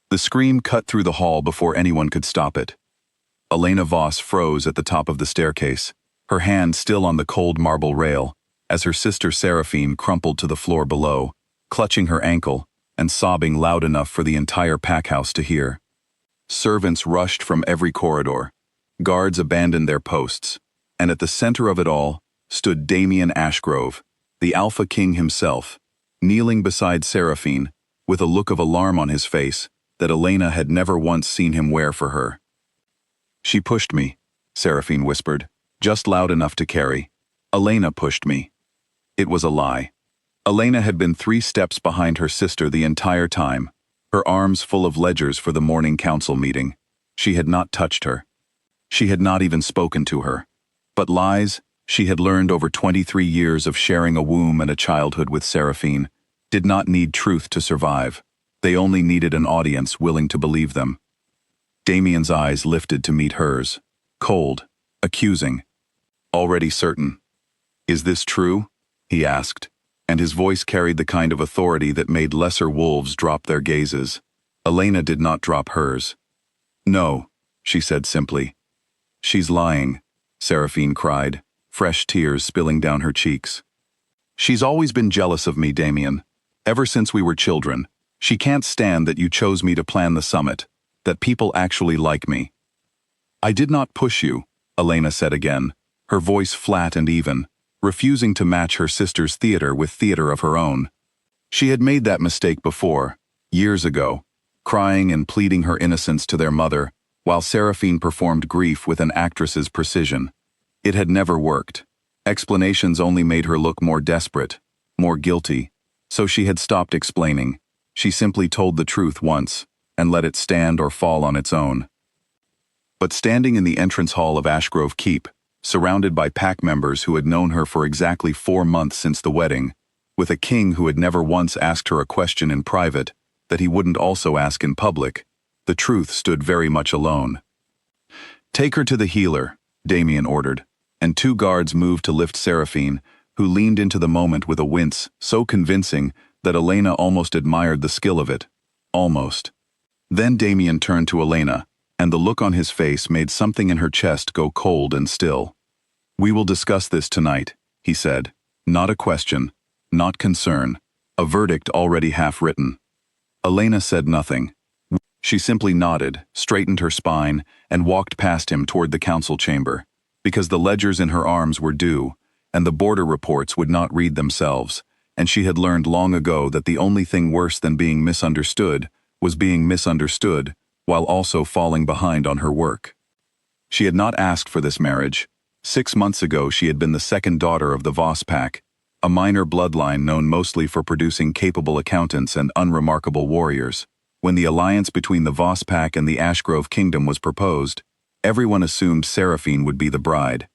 The scream cut through the hall before anyone could stop it. Elena Voss froze at the top of the staircase, her hand still on the cold marble rail, as her sister Seraphine crumpled to the floor below, clutching her ankle and sobbing loud enough for the entire packhouse to hear. Servants rushed from every corridor. Guards abandoned their posts, and at the center of it all stood Damien Ashgrove, the Alpha King himself, kneeling beside Seraphine, with a look of alarm on his face that Elena had never once seen him wear for her. "She pushed me," Seraphine whispered, just loud enough to carry. "Elena pushed me." It was a lie. Elena had been 3 steps behind her sister the entire time, her arms full of ledgers for the morning council meeting. She had not touched her. She had not even spoken to her. But lies, she had learned over 23 years of sharing a womb and a childhood with Seraphine, did not need truth to survive. They only needed an audience willing to believe them. Damien's eyes lifted to meet hers, cold, accusing, already certain. "Is this true?" he asked, and his voice carried the kind of authority that made lesser wolves drop their gazes. Elena did not drop hers. "No," she said simply. "She's lying," Seraphine cried, fresh tears spilling down her cheeks. "She's always been jealous of me, Damien. Ever since we were children. She can't stand that you chose me to plan the summit, that people actually like me." "I did not push you," Elena said again, her voice flat and even, refusing to match her sister's theater with theater of her own. She had made that mistake before, years ago, crying and pleading her innocence to their mother, while Seraphine performed grief with an actress's precision. It had never worked. Explanations only made her look more desperate, more guilty, so she had stopped explaining. She simply told the truth once, and let it stand or fall on its own. But standing in the entrance hall of Ashgrove Keep, surrounded by pack members who had known her for exactly 4 months since the wedding, with a king who had never once asked her a question in private that he wouldn't also ask in public, the truth stood very much alone. "Take her to the healer," Damien ordered, and 2 guards moved to lift Seraphine, who leaned into the moment with a wince so convincing that Elena almost admired the skill of it. Almost. Then Damien turned to Elena, and the look on his face made something in her chest go cold and still. "We will discuss this tonight," he said. "Not a question, not concern, a verdict already half written." Elena said nothing. She simply nodded, straightened her spine, and walked past him toward the council chamber, because the ledgers in her arms were due, and the border reports would not read themselves, and she had learned long ago that the only thing worse than being misunderstood was being misunderstood while also falling behind on her work. She had not asked for this marriage. 6 months ago she had been the second daughter of the Voss pack, a minor bloodline known mostly for producing capable accountants and unremarkable warriors. When the alliance between the Voss pack and the Ashgrove kingdom was proposed, everyone assumed Seraphine would be the bride.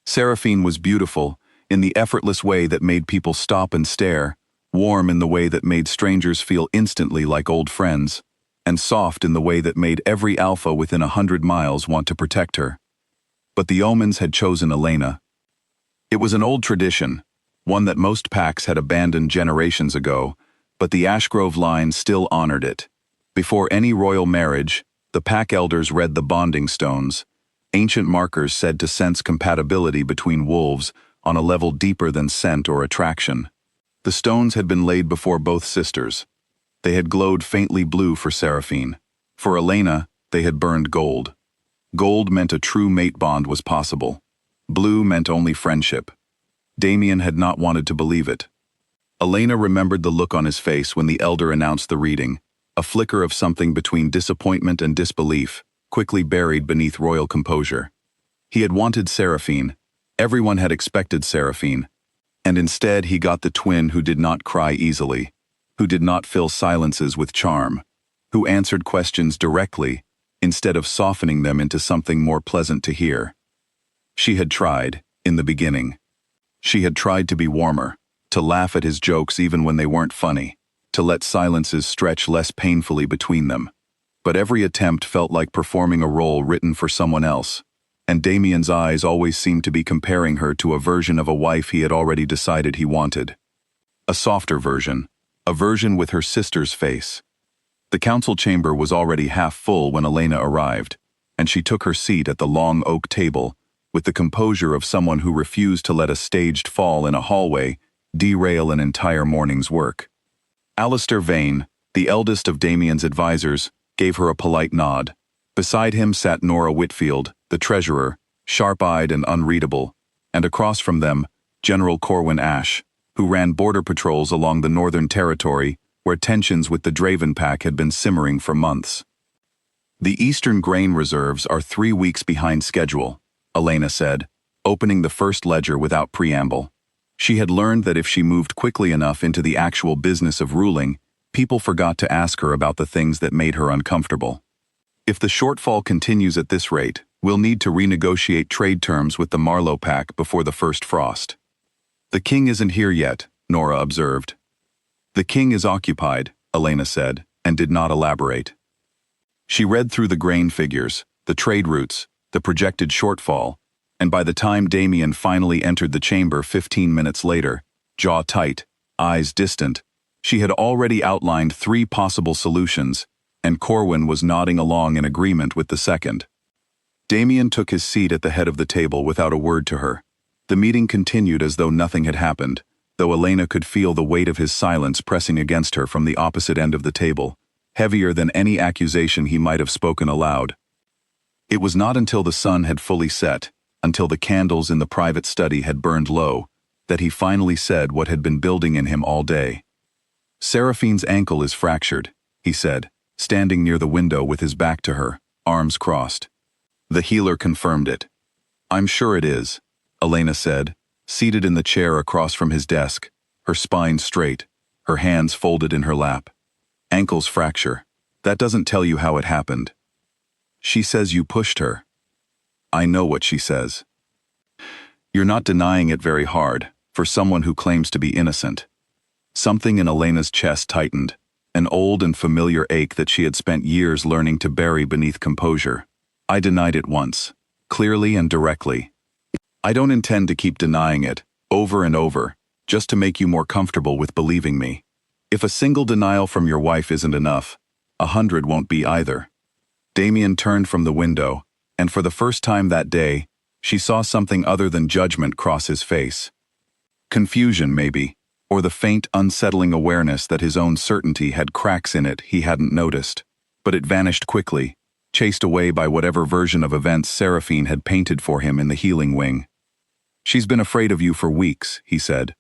Seraphine was beautiful, in the effortless way that made people stop and stare, warm in the way that made strangers feel instantly like old friends, and soft in the way that made every alpha within 100 miles want to protect her. But the omens had chosen Elena. It was an old tradition, one that most packs had abandoned generations ago, but the Ashgrove line still honored it. Before any royal marriage, the pack elders read the bonding stones, ancient markers said to sense compatibility between wolves on a level deeper than scent or attraction. The stones had been laid before both sisters. They had glowed faintly blue for Seraphine. For Elena, they had burned gold. Gold meant a true mate bond was possible. Blue meant only friendship. Damien had not wanted to believe it. Elena remembered the look on his face when the elder announced the reading, a flicker of something between disappointment and disbelief, quickly buried beneath royal composure. He had wanted Seraphine. Everyone had expected Seraphine. And instead he got the twin who did not cry easily, who did not fill silences with charm, who answered questions directly, instead of softening them into something more pleasant to hear. She had tried, in the beginning. She had tried to be warmer, to laugh at his jokes even when they weren't funny, to let silences stretch less painfully between them. But every attempt felt like performing a role written for someone else, and Damien's eyes always seemed to be comparing her to a version of a wife he had already decided he wanted. A softer version, a version with her sister's face. The council chamber was already half full when Elena arrived, and she took her seat at the long oak table with the composure of someone who refused to let a staged fall in a hallway derail an entire morning's work. Alistair Vane, the eldest of Damien's advisors, gave her a polite nod. Beside him sat Nora Whitfield, the treasurer, sharp-eyed and unreadable, and across from them, General Corwin Ashe, who ran border patrols along the Northern Territory where tensions with the Draven Pack had been simmering for months. "The Eastern grain reserves are 3 weeks behind schedule," Elena said, opening the first ledger without preamble. She had learned that if she moved quickly enough into the actual business of ruling, people forgot to ask her about the things that made her uncomfortable. "If the shortfall continues at this rate, we'll need to renegotiate trade terms with the Marlowe Pack before the first frost." "The king isn't here yet," Nora observed. "The king is occupied," Elena said, and did not elaborate. She read through the grain figures, the trade routes, the projected shortfall, and by the time Damien finally entered the chamber 15 minutes later, jaw tight, eyes distant, she had already outlined 3 possible solutions, and Corwin was nodding along in agreement with the second. Damien took his seat at the head of the table without a word to her. The meeting continued as though nothing had happened, though Elena could feel the weight of his silence pressing against her from the opposite end of the table, heavier than any accusation he might have spoken aloud. It was not until the sun had fully set, until the candles in the private study had burned low, that he finally said what had been building in him all day. "Seraphine's ankle is fractured," he said, standing near the window with his back to her, arms crossed. The healer confirmed it. "I'm sure it is," Elena said, seated in the chair across from his desk, her spine straight, her hands folded in her lap. "Ankles fracture. That doesn't tell you how it happened." "She says you pushed her." "I know what she says." "You're not denying it very hard, for someone who claims to be innocent." Something in Elena's chest tightened, an old and familiar ache that she had spent years learning to bury beneath composure. "I denied it once, clearly and directly. I don't intend to keep denying it, over and over, just to make you more comfortable with believing me. If a single denial from your wife isn't enough, 100 won't be either." Damien turned from the window, and for the first time that day, she saw something other than judgment cross his face. Confusion, maybe, or the faint, unsettling awareness that his own certainty had cracks in it he hadn't noticed. But it vanished quickly, chased away by whatever version of events Seraphine had painted for him in the healing wing. "She's been afraid of you for weeks," he said.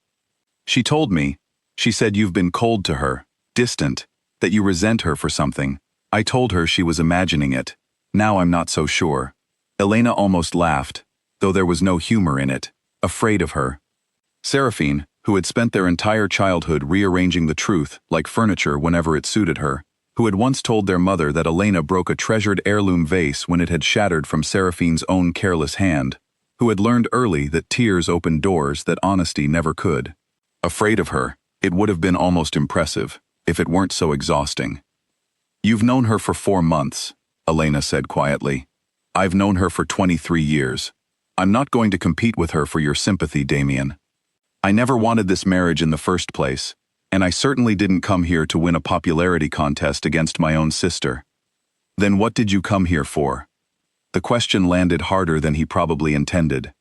"She told me. She said you've been cold to her, distant, that you resent her for something. I told her she was imagining it. Now I'm not so sure." Elena almost laughed, though there was no humor in it. Afraid of her. Seraphine, who had spent their entire childhood rearranging the truth like furniture whenever it suited her, who had once told their mother that Elena broke a treasured heirloom vase when it had shattered from Seraphine's own careless hand, who had learned early that tears opened doors that honesty never could. Afraid of her, it would have been almost impressive, if it weren't so exhausting. "You've known her for 4 months, Elena said quietly. "I've known her for 23 years. I'm not going to compete with her for your sympathy, Damien. I never wanted this marriage in the first place, and I certainly didn't come here to win a popularity contest against my own sister." "Then what did you come here for?" The question landed harder than he probably intended.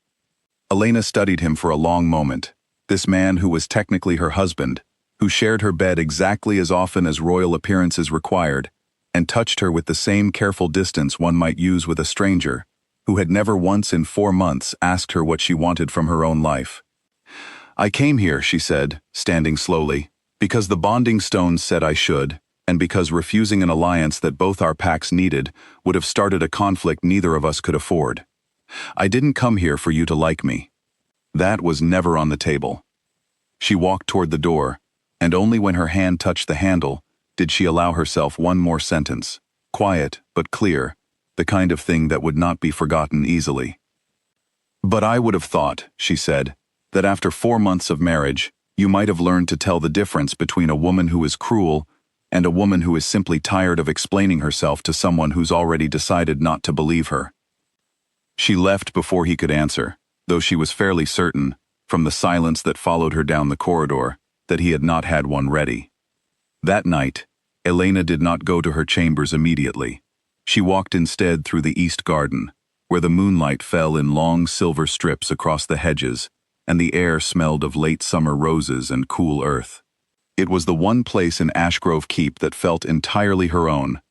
Elena studied him for a long moment, this man who was technically her husband, who shared her bed exactly as often as royal appearances required, and touched her with the same careful distance one might use with a stranger, who had never once in 4 months asked her what she wanted from her own life. "I came here," she said, standing slowly, "because the bonding stones said I should, and because refusing an alliance that both our packs needed would have started a conflict neither of us could afford. I didn't come here for you to like me." That was never on the table. She walked toward the door, and only when her hand touched the handle did she allow herself one more sentence, quiet but clear, the kind of thing that would not be forgotten easily. "But I would have thought," she said, "that after 4 months of marriage, you might have learned to tell the difference between a woman who is cruel and a woman who is simply tired of explaining herself to someone who's already decided not to believe her." She left before he could answer, though she was fairly certain, from the silence that followed her down the corridor, that he had not had one ready. That night, Elena did not go to her chambers immediately. She walked instead through the east garden, where the moonlight fell in long silver strips across the hedges, and the air smelled of late summer roses and cool earth. It was the one place in Ashgrove Keep that felt entirely her own,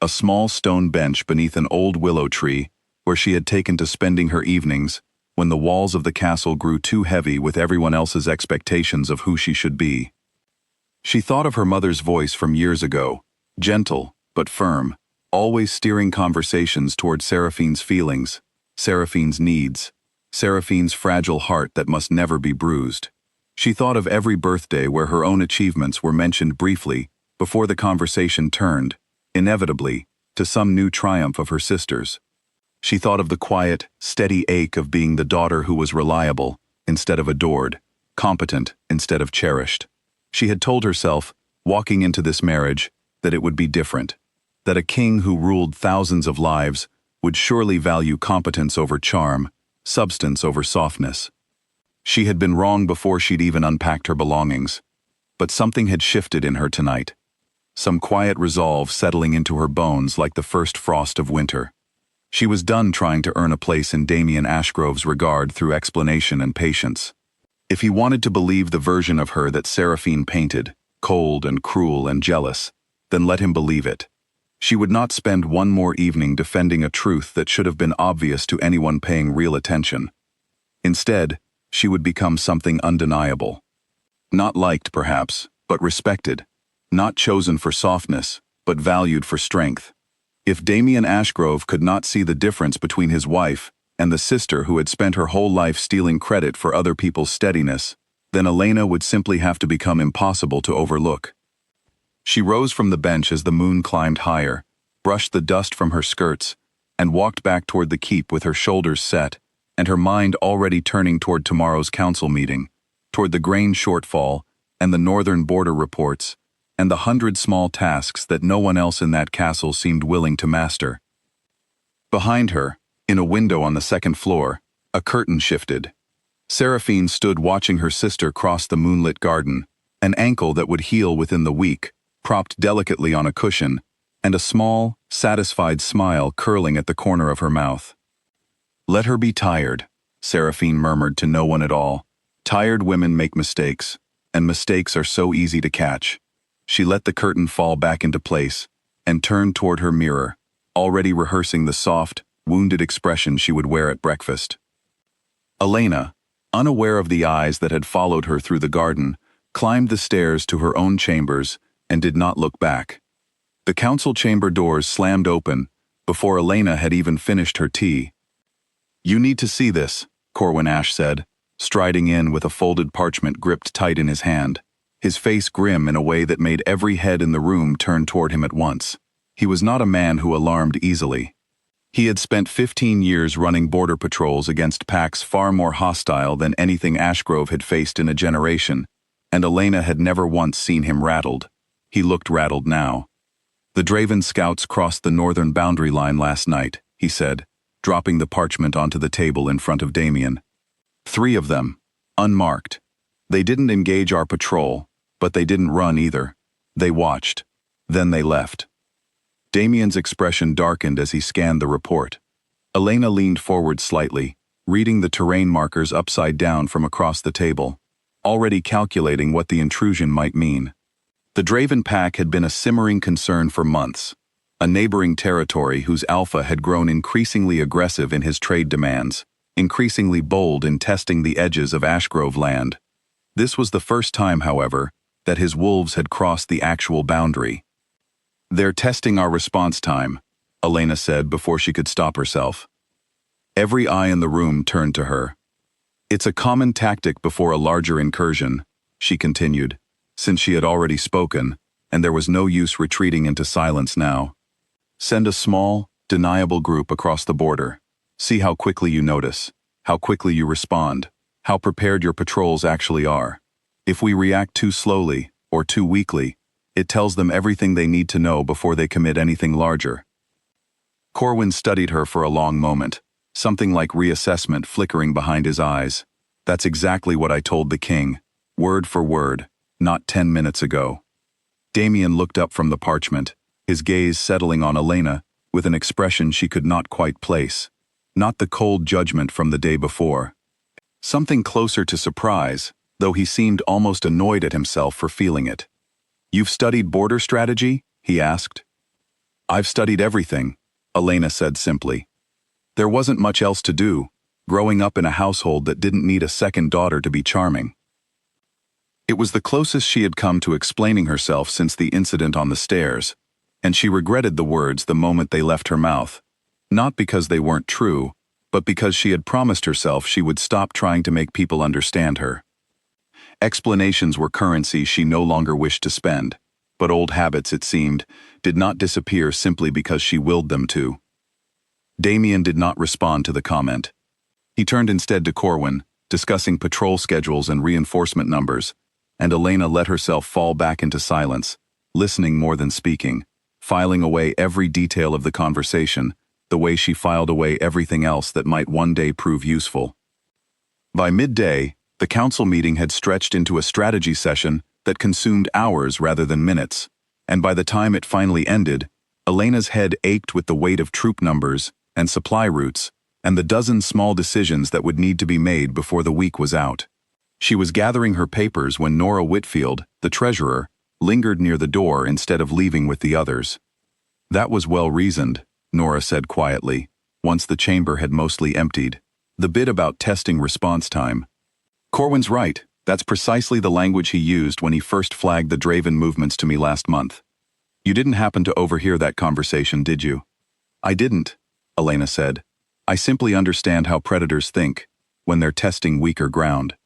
a small stone bench beneath an old willow tree where she had taken to spending her evenings when the walls of the castle grew too heavy with everyone else's expectations of who she should be. She thought of her mother's voice from years ago, gentle but firm, always steering conversations toward Seraphine's feelings, Seraphine's needs, Seraphine's fragile heart that must never be bruised. She thought of every birthday where her own achievements were mentioned briefly before the conversation turned, inevitably, to some new triumph of her sister's. She thought of the quiet, steady ache of being the daughter who was reliable instead of adored, competent instead of cherished. She had told herself, walking into this marriage, that it would be different, that a king who ruled thousands of lives would surely value competence over charm, substance over softness. She had been wrong before she'd even unpacked her belongings, but something had shifted in her tonight, some quiet resolve settling into her bones like the first frost of winter. She was done trying to earn a place in Damien Ashgrove's regard through explanation and patience. If he wanted to believe the version of her that Seraphine painted, cold and cruel and jealous, then let him believe it. She would not spend one more evening defending a truth that should have been obvious to anyone paying real attention. Instead, she would become something undeniable. Not liked, perhaps, but respected. Not chosen for softness, but valued for strength. If Damien Ashgrove could not see the difference between his wife and the sister who had spent her whole life stealing credit for other people's steadiness, then Elena would simply have to become impossible to overlook. She rose from the bench as the moon climbed higher, brushed the dust from her skirts, and walked back toward the keep with her shoulders set, and her mind already turning toward tomorrow's council meeting, toward the grain shortfall and the northern border reports, and the 100 small tasks that no one else in that castle seemed willing to master. Behind her, in a window on the second floor, a curtain shifted. Seraphine stood watching her sister cross the moonlit garden, an ankle that would heal within the week, propped delicately on a cushion, and a small, satisfied smile curling at the corner of her mouth. "Let her be tired," Seraphine murmured to no one at all. "Tired women make mistakes, and mistakes are so easy to catch." She let the curtain fall back into place and turned toward her mirror, already rehearsing the soft, wounded expression she would wear at breakfast. Elena, unaware of the eyes that had followed her through the garden, climbed the stairs to her own chambers and did not look back. The council chamber doors slammed open before Elena had even finished her tea. "You need to see this," Corwin Ash said, striding in with a folded parchment gripped tight in his hand, his face grim in a way that made every head in the room turn toward him at once. He was not a man who alarmed easily. He had spent 15 years running border patrols against packs far more hostile than anything Ashgrove had faced in a generation, and Elena had never once seen him rattled. He looked rattled now. "The Draven scouts crossed the northern boundary line last night," he said, dropping the parchment onto the table in front of Damien. "3 of them, unmarked. They didn't engage our patrol, but they didn't run either. They watched. Then they left." Damien's expression darkened as he scanned the report. Elena leaned forward slightly, reading the terrain markers upside down from across the table, already calculating what the intrusion might mean. The Draven pack had been a simmering concern for months, a neighboring territory whose alpha had grown increasingly aggressive in his trade demands, increasingly bold in testing the edges of Ashgrove land. This was the first time, however, that his wolves had crossed the actual boundary. "They're testing our response time," Elena said before she could stop herself. Every eye in the room turned to her. "It's a common tactic before a larger incursion," she continued, since she had already spoken, and there was no use retreating into silence now. "Send a small, deniable group across the border. See how quickly you notice, how quickly you respond, how prepared your patrols actually are. If we react too slowly, or too weakly, it tells them everything they need to know before they commit anything larger." Corwin studied her for a long moment, something like reassessment flickering behind his eyes. "That's exactly what I told the king, word for word, not 10 minutes ago." Damien looked up from the parchment, his gaze settling on Elena with an expression she could not quite place. Not the cold judgment from the day before. Something closer to surprise, though he seemed almost annoyed at himself for feeling it. "You've studied border strategy?" he asked. "I've studied everything," Elena said simply. There wasn't much else to do, growing up in a household that didn't need a second daughter to be charming. It was the closest she had come to explaining herself since the incident on the stairs, and she regretted the words the moment they left her mouth, not because they weren't true, but because she had promised herself she would stop trying to make people understand her. Explanations were currency she no longer wished to spend, but old habits, it seemed, did not disappear simply because she willed them to. Damien did not respond to the comment. He turned instead to Corwin, discussing patrol schedules and reinforcement numbers, and Elena let herself fall back into silence, listening more than speaking, filing away every detail of the conversation, the way she filed away everything else that might one day prove useful. By midday, the council meeting had stretched into a strategy session that consumed hours rather than minutes, and by the time it finally ended, Elena's head ached with the weight of troop numbers and supply routes, and the dozen small decisions that would need to be made before the week was out. She was gathering her papers when Nora Whitfield, the treasurer, lingered near the door instead of leaving with the others. "That was well-reasoned," Nora said quietly, once the chamber had mostly emptied. "The bit about testing response time. Corwin's right, that's precisely the language he used when he first flagged the Draven movements to me last month. You didn't happen to overhear that conversation, did you?" "I didn't," Elena said. "I simply understand how predators think when they're testing weaker ground."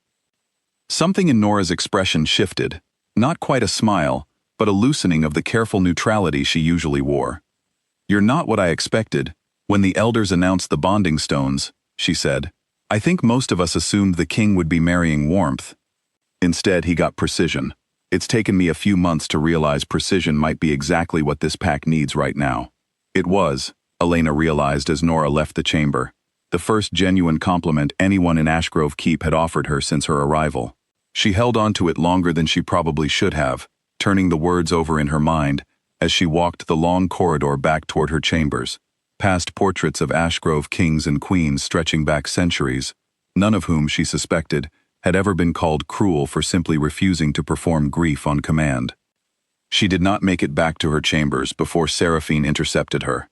Something in Nora's expression shifted, not quite a smile, but a loosening of the careful neutrality she usually wore. "You're not what I expected. When the elders announced the bonding stones," she said, "I think most of us assumed the king would be marrying warmth. Instead, he got precision. It's taken me a few months to realize precision might be exactly what this pack needs right now." It was, Elena realized as Nora left the chamber, the first genuine compliment anyone in Ashgrove Keep had offered her since her arrival. She held on to it longer than she probably should have, turning the words over in her mind as she walked the long corridor back toward her chambers, past portraits of Ashgrove kings and queens stretching back centuries, none of whom, she suspected, had ever been called cruel for simply refusing to perform grief on command. She did not make it back to her chambers before Seraphine intercepted her.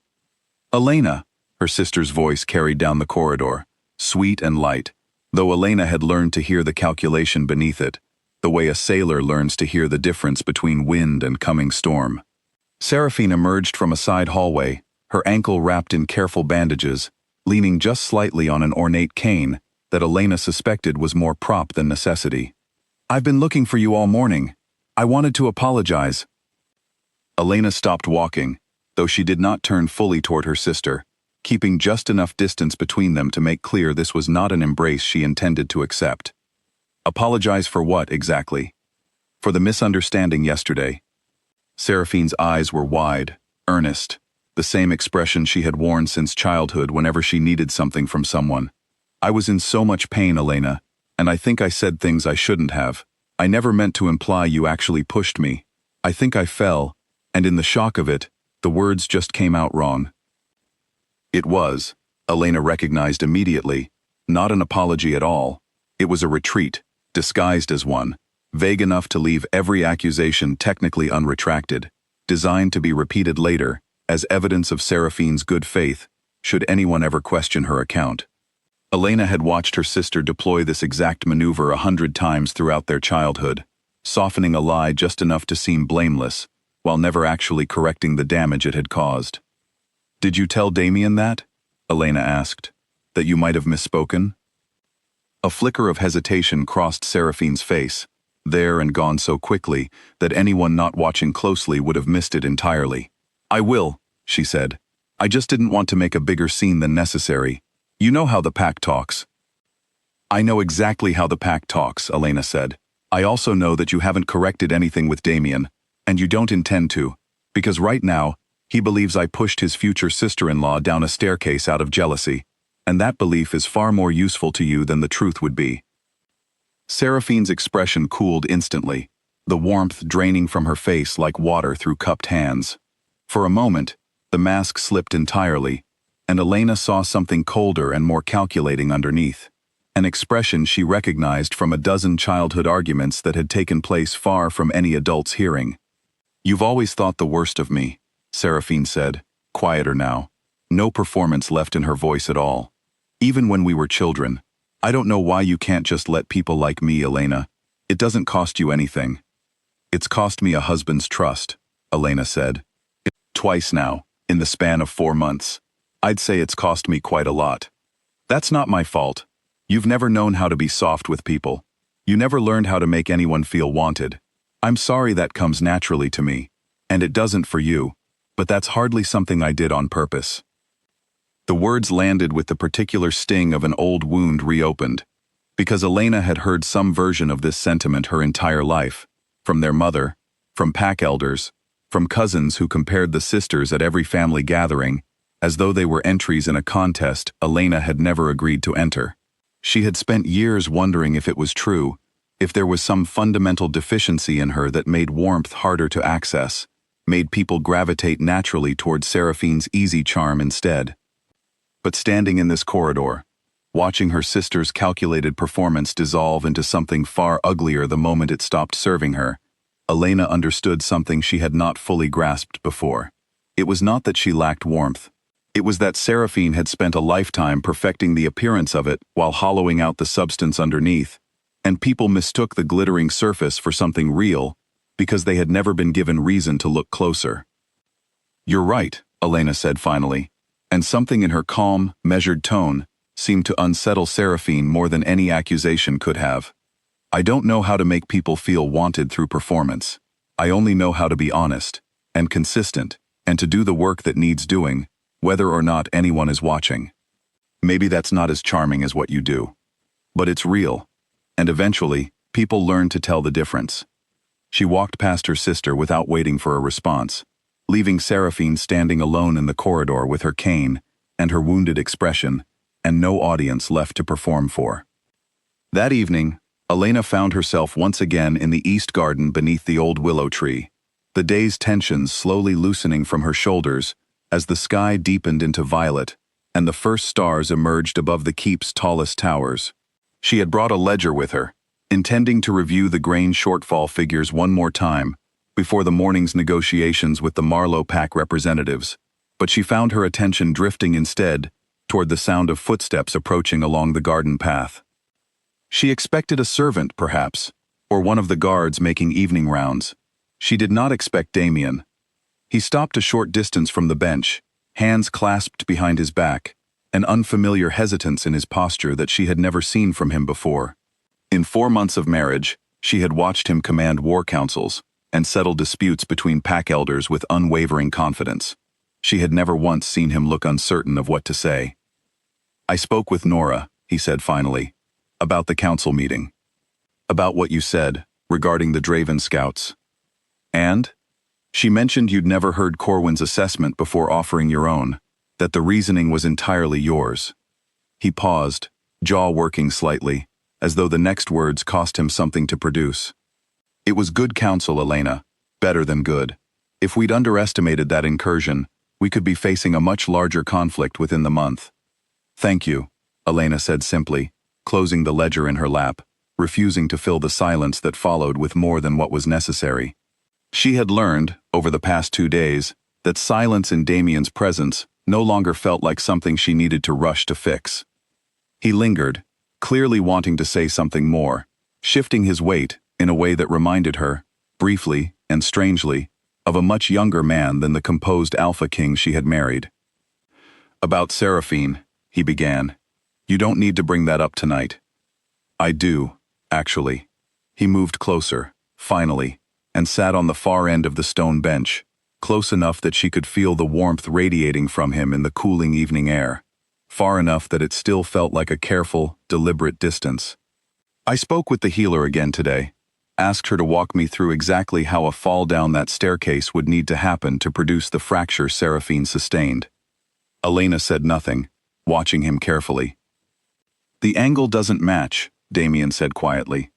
"Elena," her sister's voice carried down the corridor, sweet and light, though Elena had learned to hear the calculation beneath it, the way a sailor learns to hear the difference between wind and coming storm. Seraphine emerged from a side hallway, her ankle wrapped in careful bandages, leaning just slightly on an ornate cane that Elena suspected was more prop than necessity. "I've been looking for you all morning. I wanted to apologize." Elena stopped walking, though she did not turn fully toward her sister, keeping just enough distance between them to make clear this was not an embrace she intended to accept. "Apologize for what, exactly?" "For the misunderstanding yesterday." Seraphine's eyes were wide, earnest, the same expression she had worn since childhood whenever she needed something from someone. "I was in so much pain, Elena, and I think I said things I shouldn't have. I never meant to imply you actually pushed me. I think I fell, and in the shock of it, the words just came out wrong." It was, Elena recognized immediately, not an apology at all. It was a retreat, disguised as one, vague enough to leave every accusation technically unretracted, designed to be repeated later as evidence of Seraphine's good faith, should anyone ever question her account. Elena had watched her sister deploy this exact maneuver 100 times throughout their childhood, softening a lie just enough to seem blameless, while never actually correcting the damage it had caused. "Did you tell Damien that?" Elena asked. "That you might have misspoken?" A flicker of hesitation crossed Seraphine's face, there and gone so quickly that anyone not watching closely would have missed it entirely. "I will," she said. "I just didn't want to make a bigger scene than necessary. You know how the pack talks." "I know exactly how the pack talks," Elena said. "I also know that you haven't corrected anything with Damien, and you don't intend to, because right now, he believes I pushed his future sister-in-law down a staircase out of jealousy, and that belief is far more useful to you than the truth would be." Seraphine's expression cooled instantly. the warmth draining from her face like water through cupped hands. For a moment, the mask slipped entirely, and Elena saw something colder and more calculating underneath, an expression she recognized from a dozen childhood arguments that had taken place far from any adult's hearing. "You've always thought the worst of me," Seraphine said, quieter now, no performance left in her voice at all. "Even when we were children. I don't know why you can't just let people like me, Elena. It doesn't cost you anything." "It's cost me a husband's trust," Elena said. "Twice now, in the span of 4 months. I'd say it's cost me quite a lot. That's not my fault. You've never known how to be soft with people. You never learned how to make anyone feel wanted. I'm sorry that comes naturally to me, and it doesn't for you, but that's hardly something I did on purpose." The words landed with the particular sting of an old wound reopened, because Elena had heard some version of this sentiment her entire life, from their mother, from pack elders, from cousins who compared the sisters at every family gathering, as though they were entries in a contest Elena had never agreed to enter. She had spent years wondering if it was true, if there was some fundamental deficiency in her that made warmth harder to access, made people gravitate naturally toward Seraphine's easy charm instead. But standing in this corridor, watching her sister's calculated performance dissolve into something far uglier the moment it stopped serving her, Elena understood something she had not fully grasped before. It was not that she lacked warmth. It was that Seraphine had spent a lifetime perfecting the appearance of it while hollowing out the substance underneath, and people mistook the glittering surface for something real because they had never been given reason to look closer. "You're right," Elena said finally, and something in her calm, measured tone seemed to unsettle Seraphine more than any accusation could have. "I don't know how to make people feel wanted through performance. I only know how to be honest and consistent and to do the work that needs doing, whether or not anyone is watching. Maybe that's not as charming as what you do, but it's real, and eventually, people learn to tell the difference." She walked past her sister without waiting for a response, leaving Seraphine standing alone in the corridor with her cane and her wounded expression, and no audience left to perform for. That evening, Elena found herself once again in the east garden beneath the old willow tree, the day's tensions slowly loosening from her shoulders as the sky deepened into violet and the first stars emerged above the keep's tallest towers. She had brought a ledger with her, intending to review the grain shortfall figures one more time before the morning's negotiations with the Marlowe pack representatives, but she found her attention drifting instead toward the sound of footsteps approaching along the garden path. She expected a servant, perhaps, or one of the guards making evening rounds. She did not expect Damien. He stopped a short distance from the bench, hands clasped behind his back, an unfamiliar hesitance in his posture that she had never seen from him before. In 4 months of marriage, she had watched him command war councils and settle disputes between pack elders with unwavering confidence. She had never once seen him look uncertain of what to say. "I spoke with Nora," he said finally, "about the council meeting. About what you said regarding the Draven scouts. And? She mentioned you'd never heard Corwin's assessment before offering your own, that the reasoning was entirely yours." He paused, jaw working slightly, as though the next words cost him something to produce. "It was good counsel, Elena, better than good. If we'd underestimated that incursion, we could be facing a much larger conflict within the month." "Thank you," Elena said simply, closing the ledger in her lap, refusing to fill the silence that followed with more than what was necessary. She had learned, over the past 2 days, that silence in Damien's presence no longer felt like something she needed to rush to fix. He lingered, clearly wanting to say something more, shifting his weight in a way that reminded her, briefly and strangely, of a much younger man than the composed Alpha King she had married. "About Seraphine," he began. "You don't need to bring that up tonight." "I do, actually." He moved closer, finally, and sat on the far end of the stone bench, close enough that she could feel the warmth radiating from him in the cooling evening air, far enough that it still felt like a careful, deliberate distance. "I spoke with the healer again today, asked her to walk me through exactly how a fall down that staircase would need to happen to produce the fracture Seraphine sustained." Elena said nothing, watching him carefully. "The angle doesn't match," Damien said quietly.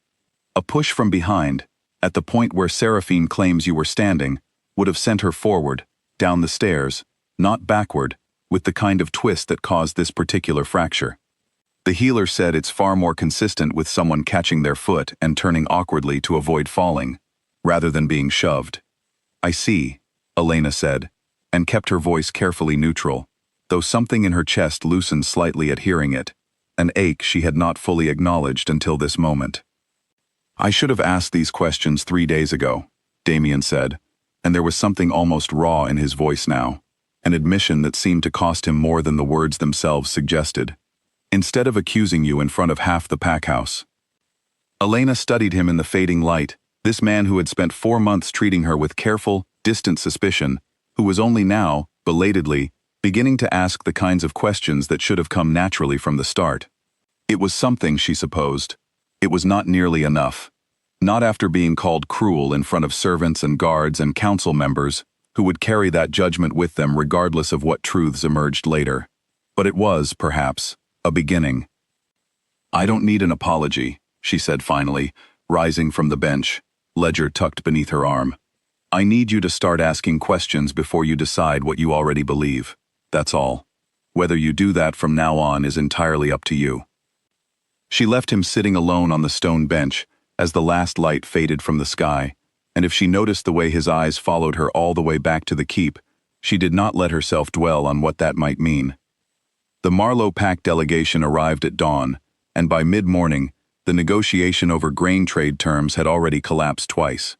"A push from behind, at the point where Seraphine claims you were standing, would have sent her forward, down the stairs, not backward, with the kind of twist that caused this particular fracture. The healer said it's far more consistent with someone catching their foot and turning awkwardly to avoid falling, rather than being shoved. I see, Elena said, and kept her voice carefully neutral, though something in her chest loosened slightly at hearing it, an ache she had not fully acknowledged until this moment. I should have asked these questions 3 days ago, Damien said, and there was something almost raw in his voice now, an admission that seemed to cost him more than the words themselves suggested. Instead of accusing you in front of half the pack house. Elena studied him in the fading light, this man who had spent 4 months treating her with careful, distant suspicion, who was only now, belatedly, beginning to ask the kinds of questions that should have come naturally from the start. It was something, she supposed. It was not nearly enough. Not after being called cruel in front of servants and guards and council members, who would carry that judgment with them regardless of what truths emerged later. But it was, perhaps, a beginning. I don't need an apology, she said finally, rising from the bench, ledger tucked beneath her arm. I need you to start asking questions before you decide what you already believe. That's all. Whether you do that from now on is entirely up to you. She left him sitting alone on the stone bench as the last light faded from the sky, and if she noticed the way his eyes followed her all the way back to the keep, she did not let herself dwell on what that might mean. The Marlowe Pack delegation arrived at dawn, and by mid-morning, the negotiation over grain trade terms had already collapsed twice.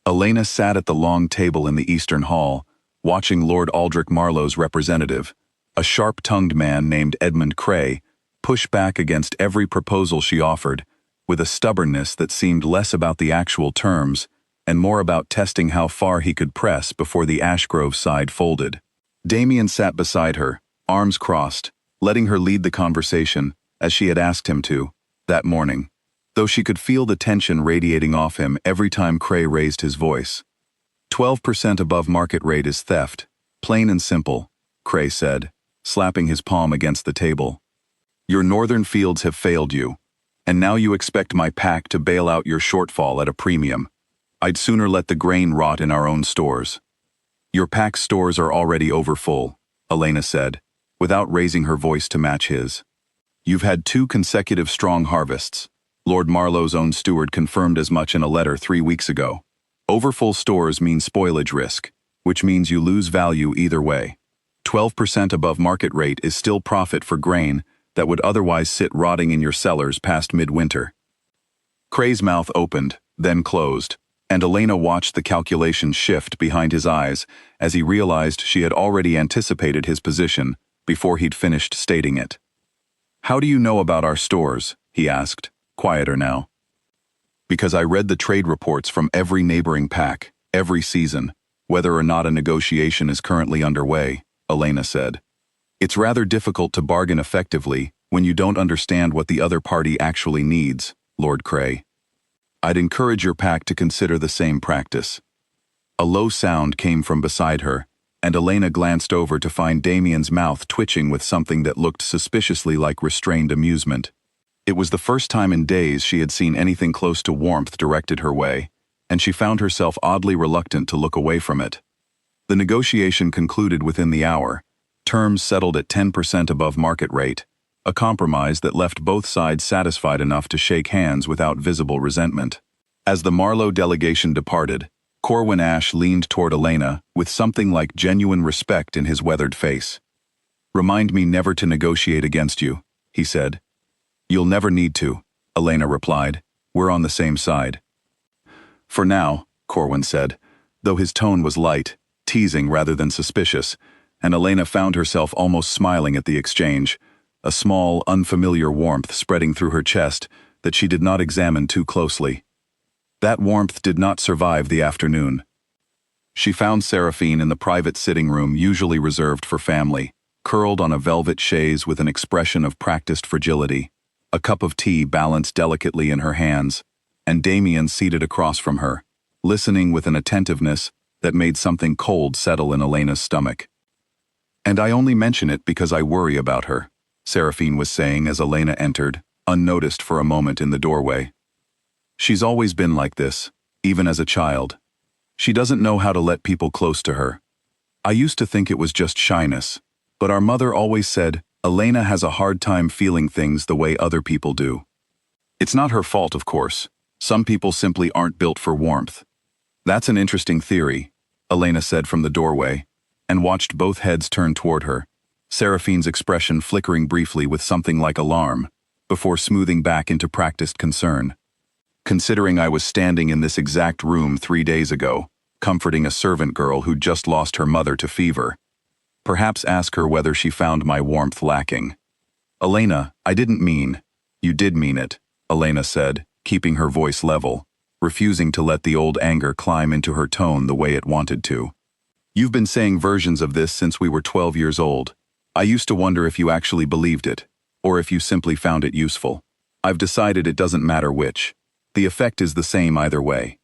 Elena sat at the long table in the Eastern Hall, watching Lord Aldrich Marlowe's representative, a sharp-tongued man named Edmund Cray, push back against every proposal she offered, with a stubbornness that seemed less about the actual terms and more about testing how far he could press before the Ashgrove side folded. Damien sat beside her, arms crossed, letting her lead the conversation, as she had asked him to, that morning, though she could feel the tension radiating off him every time Cray raised his voice. 12% above market rate is theft, plain and simple, Cray said, slapping his palm against the table. Your northern fields have failed you, and now you expect my pack to bail out your shortfall at a premium. I'd sooner let the grain rot in our own stores. Your pack's stores are already overfull, Elena said, without raising her voice to match his. You've had 2 consecutive strong harvests. Lord Marlowe's own steward confirmed as much in a letter 3 weeks ago. Overfull stores mean spoilage risk, which means you lose value either way. 12% above market rate is still profit for grain that would otherwise sit rotting in your cellars past midwinter. Cray's mouth opened, then closed, and Elena watched the calculation shift behind his eyes as he realized she had already anticipated his position before he'd finished stating it. How do you know about our stores? He asked, quieter now. Because I read the trade reports from every neighboring pack, every season, whether or not a negotiation is currently underway, Elena said. It's rather difficult to bargain effectively when you don't understand what the other party actually needs, Lord Cray. I'd encourage your pack to consider the same practice. A low sound came from beside her, and Elena glanced over to find Damien's mouth twitching with something that looked suspiciously like restrained amusement. It was the first time in days she had seen anything close to warmth directed her way, and she found herself oddly reluctant to look away from it. The negotiation concluded within the hour, terms settled at 10% above market rate, a compromise that left both sides satisfied enough to shake hands without visible resentment. As the Marlowe delegation departed, Corwin Ash leaned toward Elena with something like genuine respect in his weathered face. Remind me never to negotiate against you, he said. You'll never need to, Elena replied. We're on the same side. For now, Corwin said, though his tone was light, teasing rather than suspicious, and Elena found herself almost smiling at the exchange, a small, unfamiliar warmth spreading through her chest that she did not examine too closely. That warmth did not survive the afternoon. She found Seraphine in the private sitting room usually reserved for family, curled on a velvet chaise with an expression of practiced fragility, a cup of tea balanced delicately in her hands, and Damien seated across from her, listening with an attentiveness that made something cold settle in Elena's stomach. And I only mention it because I worry about her, Seraphine was saying as Elena entered, unnoticed for a moment in the doorway. She's always been like this, even as a child. She doesn't know how to let people close to her. I used to think it was just shyness, but our mother always said, Elena has a hard time feeling things the way other people do. It's not her fault, of course. Some people simply aren't built for warmth. That's an interesting theory, Elena said from the doorway, and watched both heads turn toward her, Seraphine's expression flickering briefly with something like alarm, before smoothing back into practiced concern. Considering I was standing in this exact room 3 days ago, comforting a servant girl who'd just lost her mother to fever. Perhaps ask her whether she found my warmth lacking. Elena, I didn't mean. You did mean it, Elena said, keeping her voice level, refusing to let the old anger climb into her tone the way it wanted to. You've been saying versions of this since we were 12 years old. I used to wonder if you actually believed it, or if you simply found it useful. I've decided it doesn't matter which. The effect is the same either way.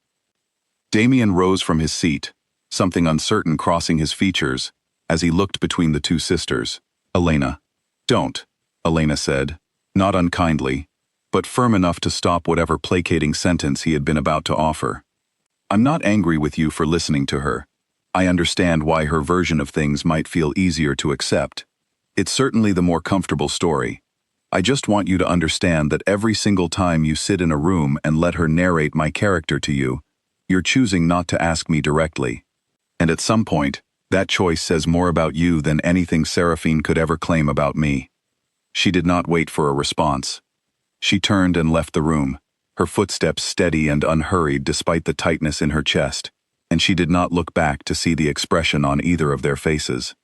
Damien rose from his seat, something uncertain crossing his features, as he looked between the two sisters. Elena. Don't, Elena said, not unkindly, but firm enough to stop whatever placating sentence he had been about to offer. I'm not angry with you for listening to her. I understand why her version of things might feel easier to accept. It's certainly the more comfortable story. I just want you to understand that every single time you sit in a room and let her narrate my character to you, you're choosing not to ask me directly. And at some point, that choice says more about you than anything Seraphine could ever claim about me. She did not wait for a response. She turned and left the room, her footsteps steady and unhurried despite the tightness in her chest, and she did not look back to see the expression on either of their faces.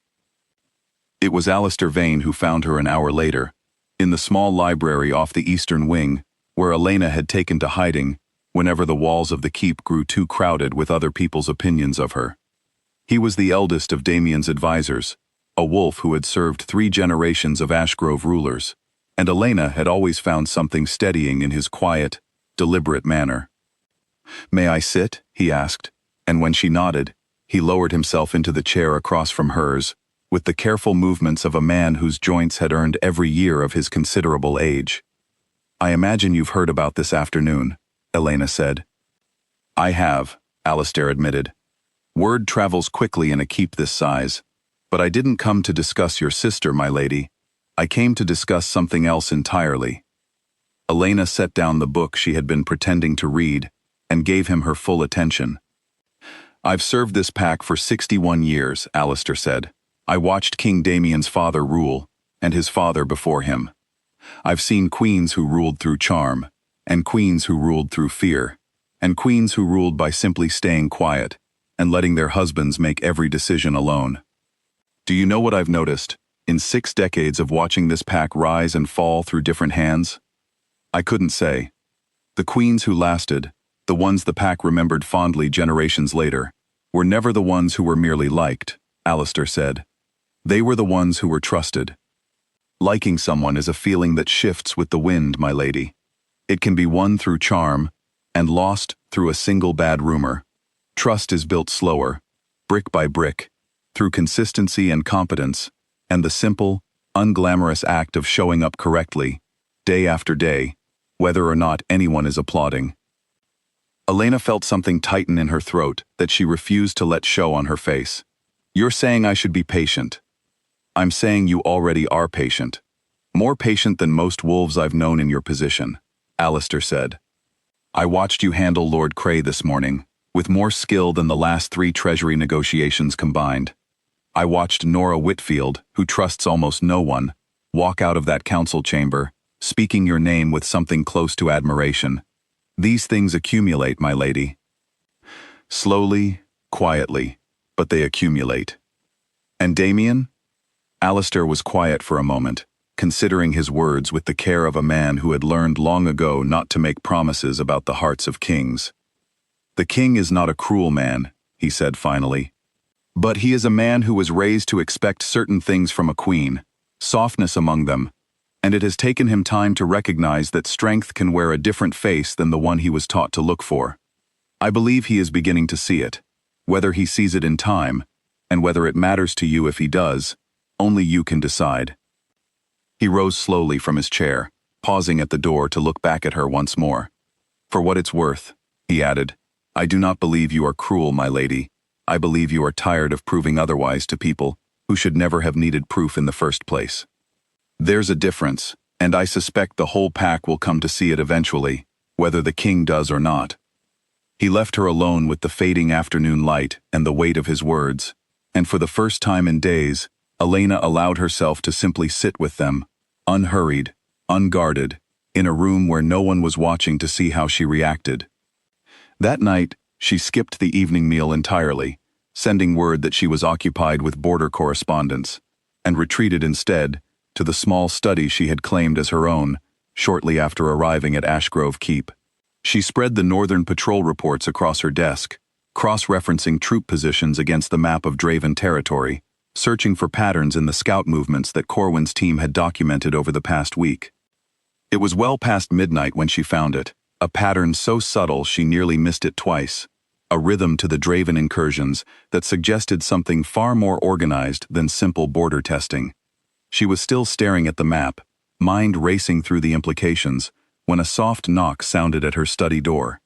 It was Alistair Vane who found her an hour later, in the small library off the eastern wing, where Elena had taken to hiding whenever the walls of the keep grew too crowded with other people's opinions of her. He was the eldest of Damien's advisors, a wolf who had served 3 generations of Ashgrove rulers, and Elena had always found something steadying in his quiet, deliberate manner. "May I sit?" he asked, and when she nodded, he lowered himself into the chair across from hers, with the careful movements of a man whose joints had earned every year of his considerable age. "I imagine you've heard about this afternoon," Elena said. "I have," Alistair admitted. "Word travels quickly in a keep this size, but I didn't come to discuss your sister, my lady. I came to discuss something else entirely." Elena set down the book she had been pretending to read and gave him her full attention. "I've served this pack for 61 years, Alistair said. I watched King Damien's father rule, and his father before him. I've seen queens who ruled through charm, and queens who ruled through fear, and queens who ruled by simply staying quiet and letting their husbands make every decision alone. Do you know what I've noticed, in 6 decades of watching this pack rise and fall through different hands? I couldn't say. The queens who lasted, the ones the pack remembered fondly generations later, were never the ones who were merely liked," Alistair said. "They were the ones who were trusted. Liking someone is a feeling that shifts with the wind, my lady. It can be won through charm and lost through a single bad rumor. Trust is built slower, brick by brick, through consistency and competence, and the simple, unglamorous act of showing up correctly, day after day, whether or not anyone is applauding." Elena felt something tighten in her throat that she refused to let show on her face. "You're saying I should be patient. I'm saying you already are patient. More patient than most wolves I've known in your position," Alistair said. "I watched you handle Lord Cray this morning, with more skill than the last 3 treasury negotiations combined. I watched Nora Whitfield, who trusts almost no one, walk out of that council chamber, speaking your name with something close to admiration. These things accumulate, my lady. Slowly, quietly, but they accumulate. And Damien?" Alistair was quiet for a moment, considering his words with the care of a man who had learned long ago not to make promises about the hearts of kings. "The king is not a cruel man," he said finally. "But he is a man who was raised to expect certain things from a queen, softness among them, and it has taken him time to recognize that strength can wear a different face than the one he was taught to look for. I believe he is beginning to see it. Whether he sees it in time, and whether it matters to you if he does, only you can decide." He rose slowly from his chair, pausing at the door to look back at her once more. For what it's worth, he added, I do not believe you are cruel, my lady. I believe you are tired of proving otherwise to people who should never have needed proof in the first place. There's a difference, and I suspect the whole pack will come to see it eventually, whether the king does or not. He left her alone with the fading afternoon light and the weight of his words, and for the first time in days, Elena allowed herself to simply sit with them, unhurried, unguarded, in a room where no one was watching to see how she reacted. That night, she skipped the evening meal entirely, sending word that she was occupied with border correspondence, and retreated instead to the small study she had claimed as her own, shortly after arriving at Ashgrove Keep. She spread the Northern Patrol reports across her desk, cross-referencing troop positions against the map of Draven territory, searching for patterns in the scout movements that Corwin's team had documented over the past week. It was well past midnight when she found it, a pattern so subtle she nearly missed it twice, a rhythm to the Draven incursions that suggested something far more organized than simple border testing. She was still staring at the map, mind racing through the implications, when a soft knock sounded at her study door.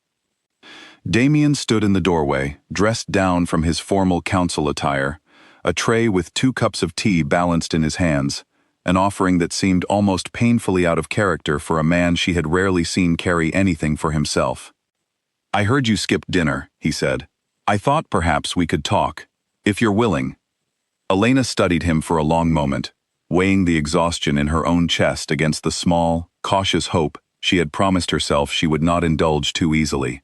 Damien stood in the doorway, dressed down from his formal council attire, a tray with 2 cups of tea balanced in his hands, an offering that seemed almost painfully out of character for a man she had rarely seen carry anything for himself. I heard you skipped dinner, he said. I thought perhaps we could talk, if you're willing. Elena studied him for a long moment, weighing the exhaustion in her own chest against the small, cautious hope she had promised herself she would not indulge too easily.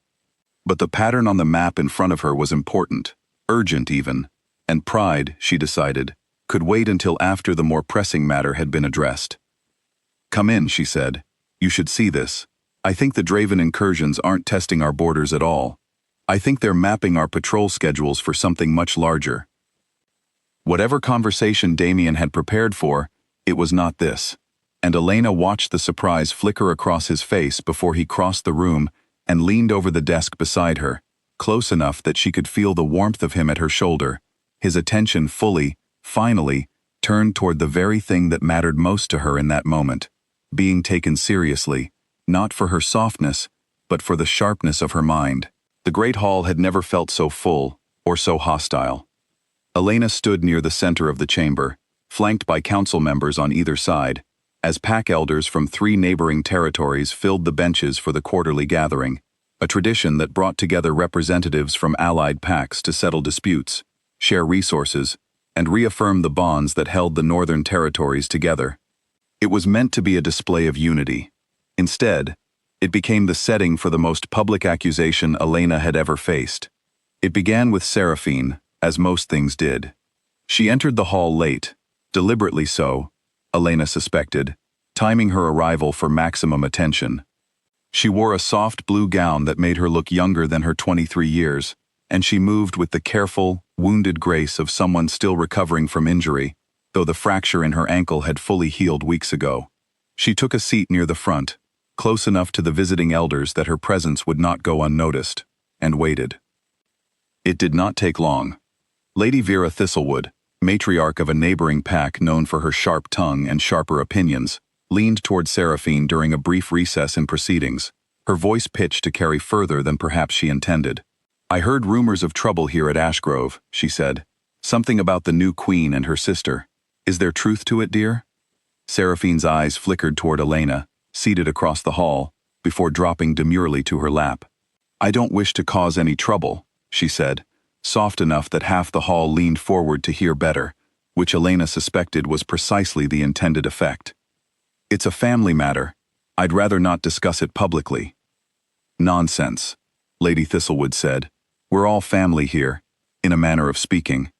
But the pattern on the map in front of her was important, urgent even, and pride, she decided, could wait until after the more pressing matter had been addressed. Come in, she said. You should see this. I think the Draven incursions aren't testing our borders at all. I think they're mapping our patrol schedules for something much larger. Whatever conversation Damien had prepared for, it was not this, and Elena watched the surprise flicker across his face before he crossed the room and leaned over the desk beside her, close enough that she could feel the warmth of him at her shoulder, his attention fully, finally, turned toward the very thing that mattered most to her in that moment, being taken seriously, not for her softness, but for the sharpness of her mind. The great hall had never felt so full, or so hostile. Elena stood near the center of the chamber, flanked by council members on either side, as pack elders from 3 neighboring territories filled the benches for the quarterly gathering, a tradition that brought together representatives from allied packs to settle disputes, share resources, and reaffirm the bonds that held the northern territories together. It was meant to be a display of unity. Instead, it became the setting for the most public accusation Elena had ever faced. It began with Seraphine, as most things did. She entered the hall late, deliberately so, Elena suspected, timing her arrival for maximum attention. She wore a soft blue gown that made her look younger than her 23 years, and she moved with the careful, wounded grace of someone still recovering from injury, though the fracture in her ankle had fully healed weeks ago. She took a seat near the front, close enough to the visiting elders that her presence would not go unnoticed, and waited. It did not take long. Lady Vera Thistlewood, matriarch of a neighboring pack known for her sharp tongue and sharper opinions, leaned toward Seraphine during a brief recess in proceedings, her voice pitched to carry further than perhaps she intended. I heard rumors of trouble here at Ashgrove, she said. Something about the new queen and her sister. Is there truth to it, dear? Seraphine's eyes flickered toward Elena, seated across the hall, before dropping demurely to her lap. I don't wish to cause any trouble, she said, soft enough that half the hall leaned forward to hear better, which Elena suspected was precisely the intended effect. It's a family matter. I'd rather not discuss it publicly. Nonsense, Lady Thistlewood said. We're all family here, in a manner of speaking.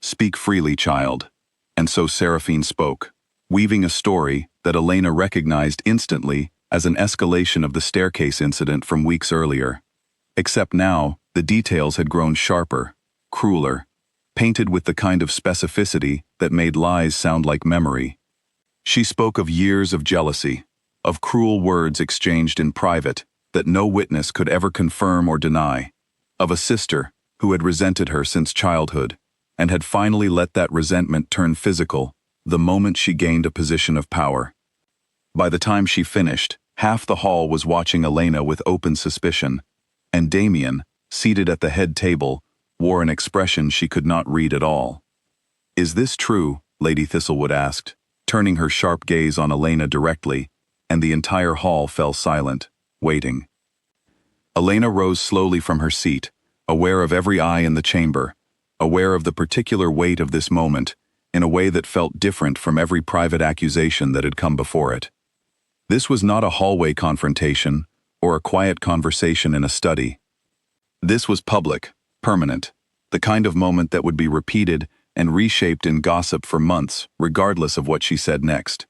Speak freely, child. And so Seraphine spoke, weaving a story that Elena recognized instantly as an escalation of the staircase incident from weeks earlier. Except now, the details had grown sharper, crueler, painted with the kind of specificity that made lies sound like memory. She spoke of years of jealousy, of cruel words exchanged in private that no witness could ever confirm or deny, of a sister who had resented her since childhood and had finally let that resentment turn physical the moment she gained a position of power. By the time she finished, Half the hall was watching Elena with open suspicion, and Damien, seated at the head table, wore an expression she could not read at all. "Is this true?" Lady Thistlewood asked, turning her sharp gaze on Elena directly, and the entire hall fell silent, waiting. Elena rose slowly from her seat, aware of every eye in the chamber, aware of the particular weight of this moment, in a way that felt different from every private accusation that had come before it. This was not a hallway confrontation or a quiet conversation in a study. This was public, permanent, the kind of moment that would be repeated and reshaped in gossip for months, regardless of what she said next.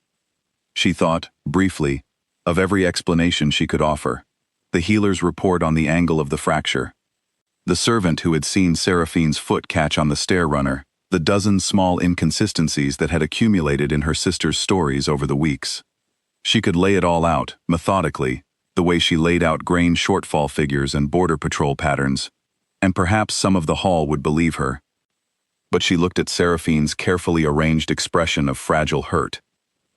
She thought, briefly, of every explanation she could offer. The healer's report on the angle of the fracture. The servant who had seen Seraphine's foot catch on the stair runner. The dozen small inconsistencies that had accumulated in her sister's stories over the weeks. She could lay it all out, methodically, the way she laid out grain shortfall figures and border patrol patterns, and perhaps some of the hall would believe her. But she looked at Seraphine's carefully arranged expression of fragile hurt,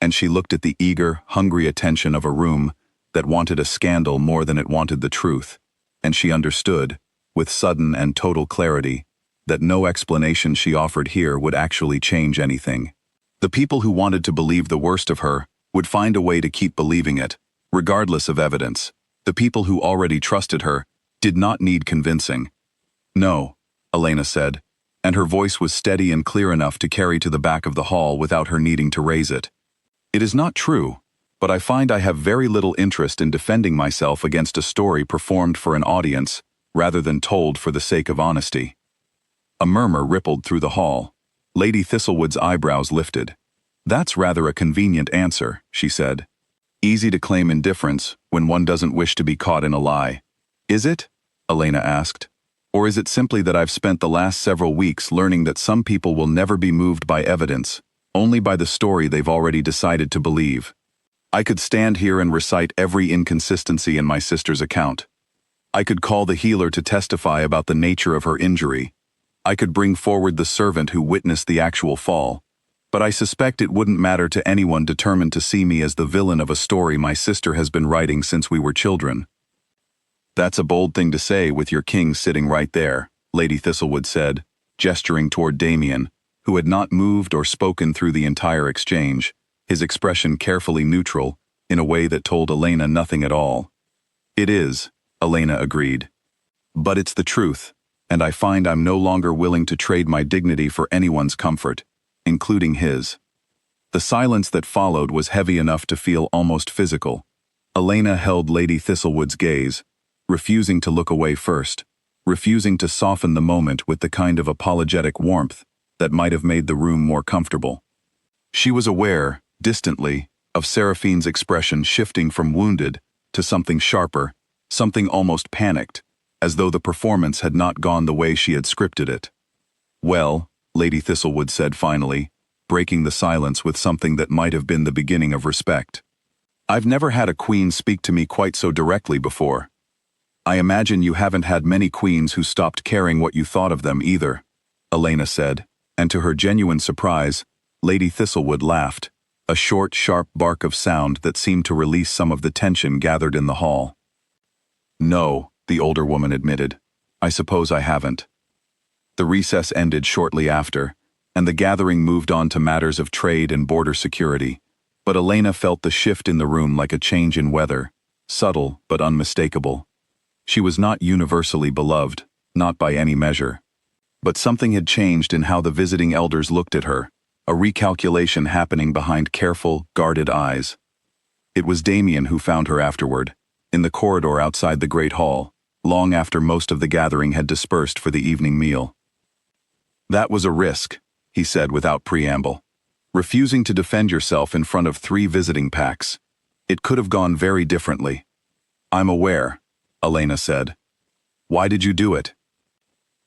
and she looked at the eager, hungry attention of a room that wanted a scandal more than it wanted the truth, and she understood, with sudden and total clarity, that no explanation she offered here would actually change anything. The people who wanted to believe the worst of her would find a way to keep believing it, regardless of evidence. The people who already trusted her did not need convincing. "No," Elena said, and her voice was steady and clear enough to carry to the back of the hall without her needing to raise it. "It is not true, but I find I have very little interest in defending myself against a story performed for an audience rather than told for the sake of honesty." A murmur rippled through the hall. Lady Thistlewood's eyebrows lifted. "That's rather a convenient answer," she said. "Easy to claim indifference when one doesn't wish to be caught in a lie." "Is it?" Elena asked. "Or is it simply that I've spent the last several weeks learning that some people will never be moved by evidence, only by the story they've already decided to believe? I could stand here and recite every inconsistency in my sister's account. I could call the healer to testify about the nature of her injury. I could bring forward the servant who witnessed the actual fall. But I suspect it wouldn't matter to anyone determined to see me as the villain of a story my sister has been writing since we were children." "That's a bold thing to say with your king sitting right there," Lady Thistlewood said, gesturing toward Damien, who had not moved or spoken through the entire exchange, his expression carefully neutral, in a way that told Elena nothing at all. "It is," Elena agreed. "But it's the truth, and I find I'm no longer willing to trade my dignity for anyone's comfort, including his." The silence that followed was heavy enough to feel almost physical. Elena held Lady Thistlewood's gaze, refusing to look away first, refusing to soften the moment with the kind of apologetic warmth that might have made the room more comfortable. She was aware, distantly, of Seraphine's expression shifting from wounded to something sharper, something almost panicked, as though the performance had not gone the way she had scripted it. "Well," Lady Thistlewood said finally, breaking the silence with something that might have been the beginning of respect. "I've never had a queen speak to me quite so directly before. I imagine you haven't had many queens who stopped caring what you thought of them either," Elena said, and to her genuine surprise, Lady Thistlewood laughed, a short, sharp bark of sound that seemed to release some of the tension gathered in the hall. "No," the older woman admitted. "I suppose I haven't." The recess ended shortly after, and the gathering moved on to matters of trade and border security, but Elena felt the shift in the room like a change in weather, subtle but unmistakable. She was not universally beloved, not by any measure. But something had changed in how the visiting elders looked at her, a recalculation happening behind careful, guarded eyes. It was Damien who found her afterward, in the corridor outside the great hall, long after most of the gathering had dispersed for the evening meal. "That was a risk," he said without preamble. "Refusing to defend yourself in front of 3 visiting packs. It could have gone very differently." "I'm aware," Elena said. "Why did you do it?"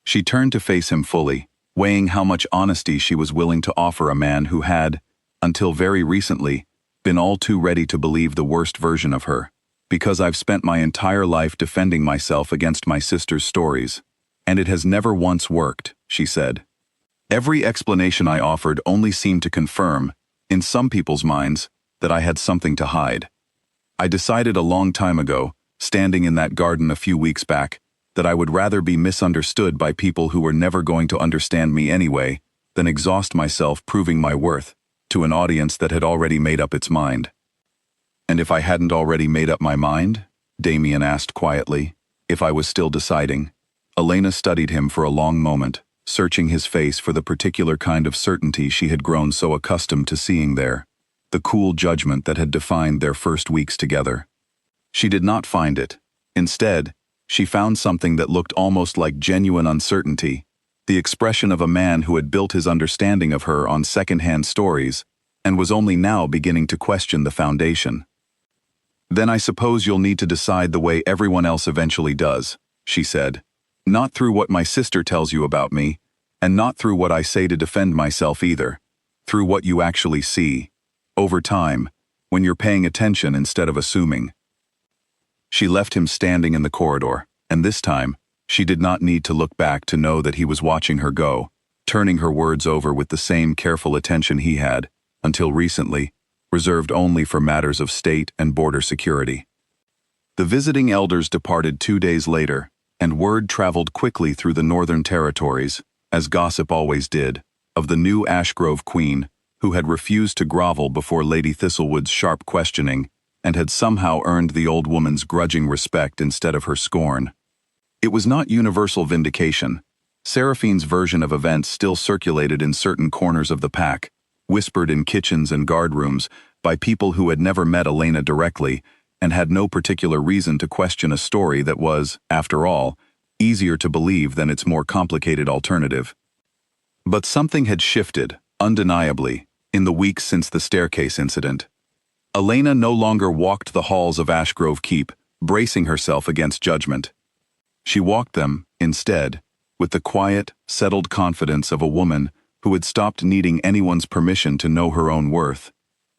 She turned to face him fully, weighing how much honesty she was willing to offer a man who had, until very recently, been all too ready to believe the worst version of her. "Because I've spent my entire life defending myself against my sister's stories, and it has never once worked," she said. "Every explanation I offered only seemed to confirm, in some people's minds, that I had something to hide." I decided a long time ago, standing in that garden a few weeks back, that I would rather be misunderstood by people who were never going to understand me anyway, than exhaust myself proving my worth to an audience that had already made up its mind. And if I hadn't already made up my mind? Damien asked quietly. If I was still deciding. Elena studied him for a long moment, searching his face for the particular kind of certainty she had grown so accustomed to seeing there, the cool judgment that had defined their first weeks together. She did not find it. Instead, she found something that looked almost like genuine uncertainty, the expression of a man who had built his understanding of her on second-hand stories and was only now beginning to question the foundation. Then I suppose you'll need to decide the way everyone else eventually does, she said. Not through what my sister tells you about me, and not through what I say to defend myself either, through what you actually see, over time, when you're paying attention instead of assuming. She left him standing in the corridor, and this time, she did not need to look back to know that he was watching her go, turning her words over with the same careful attention he had, until recently, reserved only for matters of state and border security. The visiting elders departed 2 days later, and word traveled quickly through the northern territories, as gossip always did, of the new Ashgrove queen, who had refused to grovel before Lady Thistlewood's sharp questioning, and had somehow earned the old woman's grudging respect instead of her scorn. It was not universal vindication. Seraphine's version of events still circulated in certain corners of the pack, whispered in kitchens and guardrooms by people who had never met Elena directly and had no particular reason to question a story that was, after all, easier to believe than its more complicated alternative. But something had shifted, undeniably, in the weeks since the staircase incident. Elena no longer walked the halls of Ashgrove Keep, bracing herself against judgment. She walked them, instead, with the quiet, settled confidence of a woman who had stopped needing anyone's permission to know her own worth.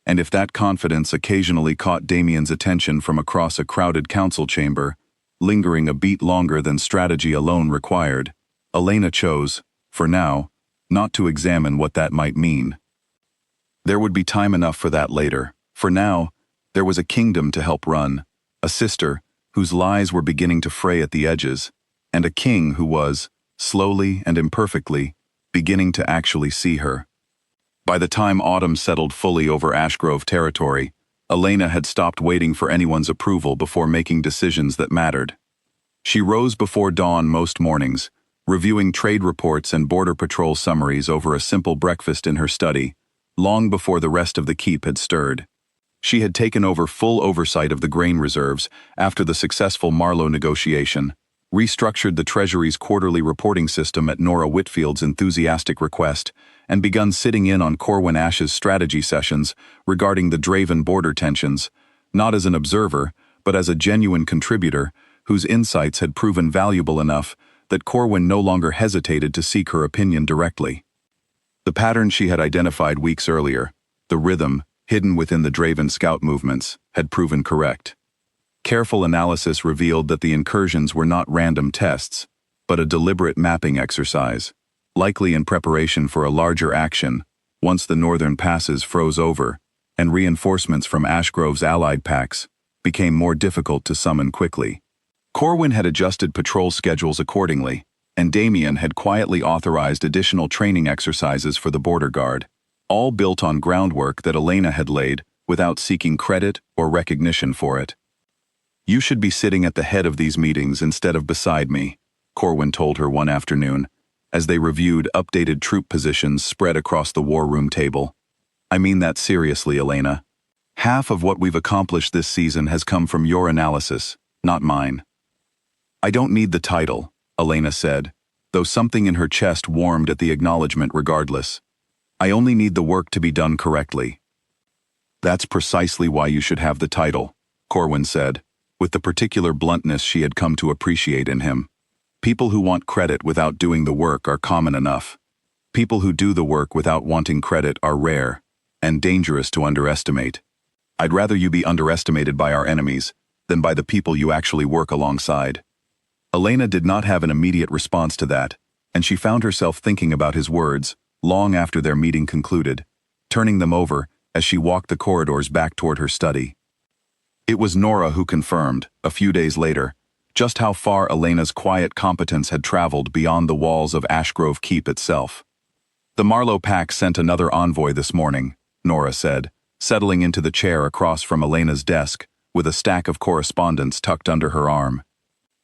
And if that confidence occasionally caught Damien's attention from across a crowded council chamber, lingering a beat longer than strategy alone required, Elena chose, for now, not to examine what that might mean. There would be time enough for that later. For now, there was a kingdom to help run, a sister whose lies were beginning to fray at the edges, and a king who was, slowly and imperfectly, beginning to actually see her. By the time autumn settled fully over Ashgrove territory, Elena had stopped waiting for anyone's approval before making decisions that mattered. She rose before dawn most mornings, reviewing trade reports and border patrol summaries over a simple breakfast in her study, long before the rest of the keep had stirred. She had taken over full oversight of the grain reserves after the successful Marlowe negotiation, restructured the Treasury's quarterly reporting system at Nora Whitfield's enthusiastic request, and begun sitting in on Corwin Ash's strategy sessions regarding the Draven border tensions, not as an observer, but as a genuine contributor whose insights had proven valuable enough that Corwin no longer hesitated to seek her opinion directly. The pattern she had identified weeks earlier, the rhythm hidden within the Draven scout movements, had proven correct. Careful analysis revealed that the incursions were not random tests, but a deliberate mapping exercise, likely in preparation for a larger action once the northern passes froze over and reinforcements from Ashgrove's allied packs became more difficult to summon quickly. Corwin had adjusted patrol schedules accordingly, and Damien had quietly authorized additional training exercises for the border guard, all built on groundwork that Elena had laid without seeking credit or recognition for it. "You should be sitting at the head of these meetings instead of beside me," Corwin told her one afternoon, as they reviewed updated troop positions spread across the war room table. "I mean that seriously, Elena. Half of what we've accomplished this season has come from your analysis, not mine." "I don't need the title," Elena said, though something in her chest warmed at the acknowledgement regardless. "I only need the work to be done correctly." "That's precisely why you should have the title," Corwin said, with the particular bluntness she had come to appreciate in him. "People who want credit without doing the work are common enough. People who do the work without wanting credit are rare, and dangerous to underestimate. I'd rather you be underestimated by our enemies than by the people you actually work alongside." Elena did not have an immediate response to that, and she found herself thinking about his words long after their meeting concluded, turning them over as she walked the corridors back toward her study. It was Nora who confirmed, a few days later, just how far Elena's quiet competence had traveled beyond the walls of Ashgrove Keep itself. "The Marlowe pack sent another envoy this morning," Nora said, settling into the chair across from Elena's desk, with a stack of correspondence tucked under her arm.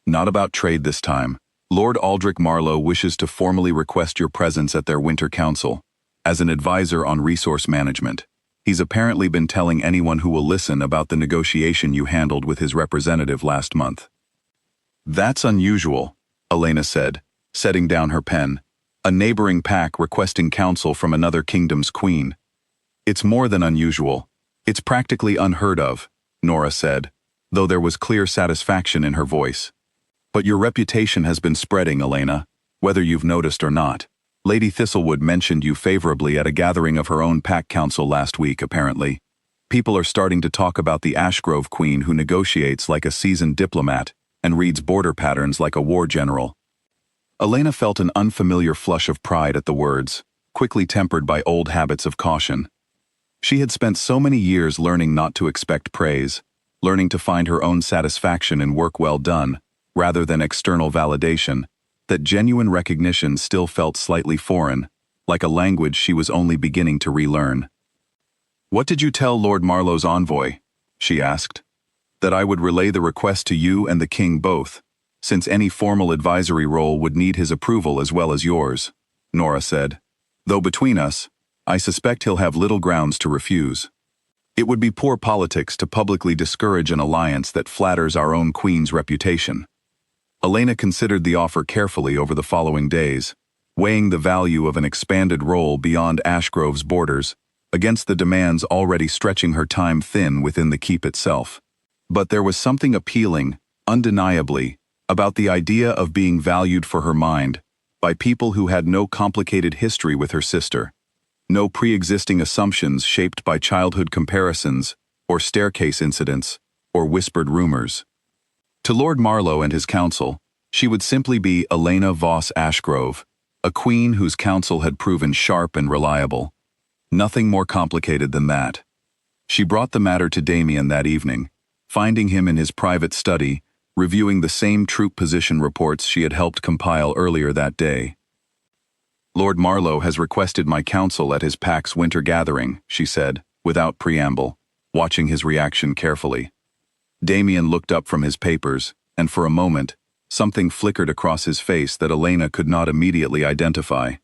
"Not about trade this time. Lord Aldrich Marlowe wishes to formally request your presence at their winter council, as an advisor on resource management. He's apparently been telling anyone who will listen about the negotiation you handled with his representative last month." "That's unusual," Elena said, setting down her pen. "A neighboring pack requesting counsel from another kingdom's queen." "It's more than unusual. It's practically unheard of," Nora said, though there was clear satisfaction in her voice. "But your reputation has been spreading, Elena, whether you've noticed or not. Lady Thistlewood mentioned you favorably at a gathering of her own pack council last week, apparently. People are starting to talk about the Ashgrove Queen who negotiates like a seasoned diplomat and reads border patterns like a war general." Elena felt an unfamiliar flush of pride at the words, quickly tempered by old habits of caution. She had spent so many years learning not to expect praise, learning to find her own satisfaction in work well done, rather than external validation, that genuine recognition still felt slightly foreign, like a language she was only beginning to relearn. "What did you tell Lord Marlowe's envoy?" she asked. "That I would relay the request to you and the king both, since any formal advisory role would need his approval as well as yours," Nora said. "Though between us, I suspect he'll have little grounds to refuse. It would be poor politics to publicly discourage an alliance that flatters our own queen's reputation." Elena considered the offer carefully over the following days, weighing the value of an expanded role beyond Ashgrove's borders against the demands already stretching her time thin within the keep itself. But there was something appealing, undeniably, about the idea of being valued for her mind by people who had no complicated history with her sister, no pre-existing assumptions shaped by childhood comparisons or staircase incidents or whispered rumors. To Lord Marlowe and his council, she would simply be Elena Voss Ashgrove, a queen whose counsel had proven sharp and reliable. Nothing more complicated than that. She brought the matter to Damien that evening, finding him in his private study, reviewing the same troop position reports she had helped compile earlier that day. "Lord Marlowe has requested my counsel at his pack's winter gathering," she said, without preamble, watching his reaction carefully. Damien looked up from his papers, and for a moment, something flickered across his face that Elena could not immediately identify.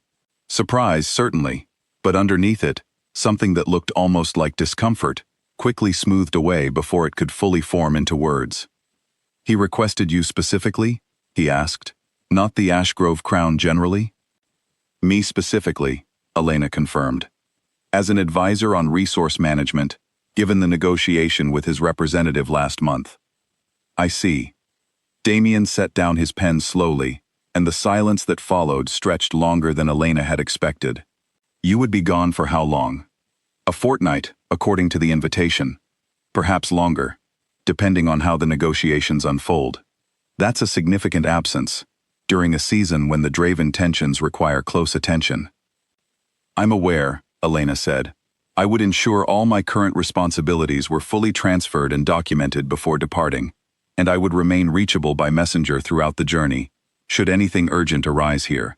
Surprise, certainly, but underneath it, something that looked almost like discomfort, quickly smoothed away before it could fully form into words. "He requested you specifically?" he asked. "Not the Ashgrove crown generally?" "Me specifically," Elena confirmed. "As an advisor on resource management, given the negotiation with his representative last month." "I see." Damien set down his pen slowly, and the silence that followed stretched longer than Elena had expected. "You would be gone for how long?" "A fortnight, according to the invitation. Perhaps longer, depending on how the negotiations unfold. That's a significant absence, during a season when the Draven tensions require close attention." "I'm aware," Elena said. "I would ensure all my current responsibilities were fully transferred and documented before departing, and I would remain reachable by messenger throughout the journey, should anything urgent arise here."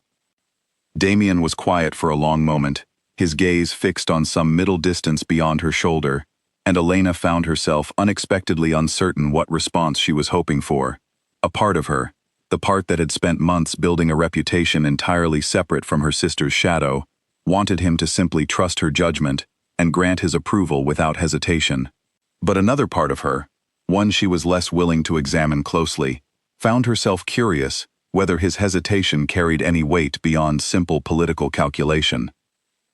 Damien was quiet for a long moment, his gaze fixed on some middle distance beyond her shoulder, and Elena found herself unexpectedly uncertain what response she was hoping for. A part of her, the part that had spent months building a reputation entirely separate from her sister's shadow, wanted him to simply trust her judgment and grant his approval without hesitation. But another part of her, one she was less willing to examine closely, found herself curious whether his hesitation carried any weight beyond simple political calculation.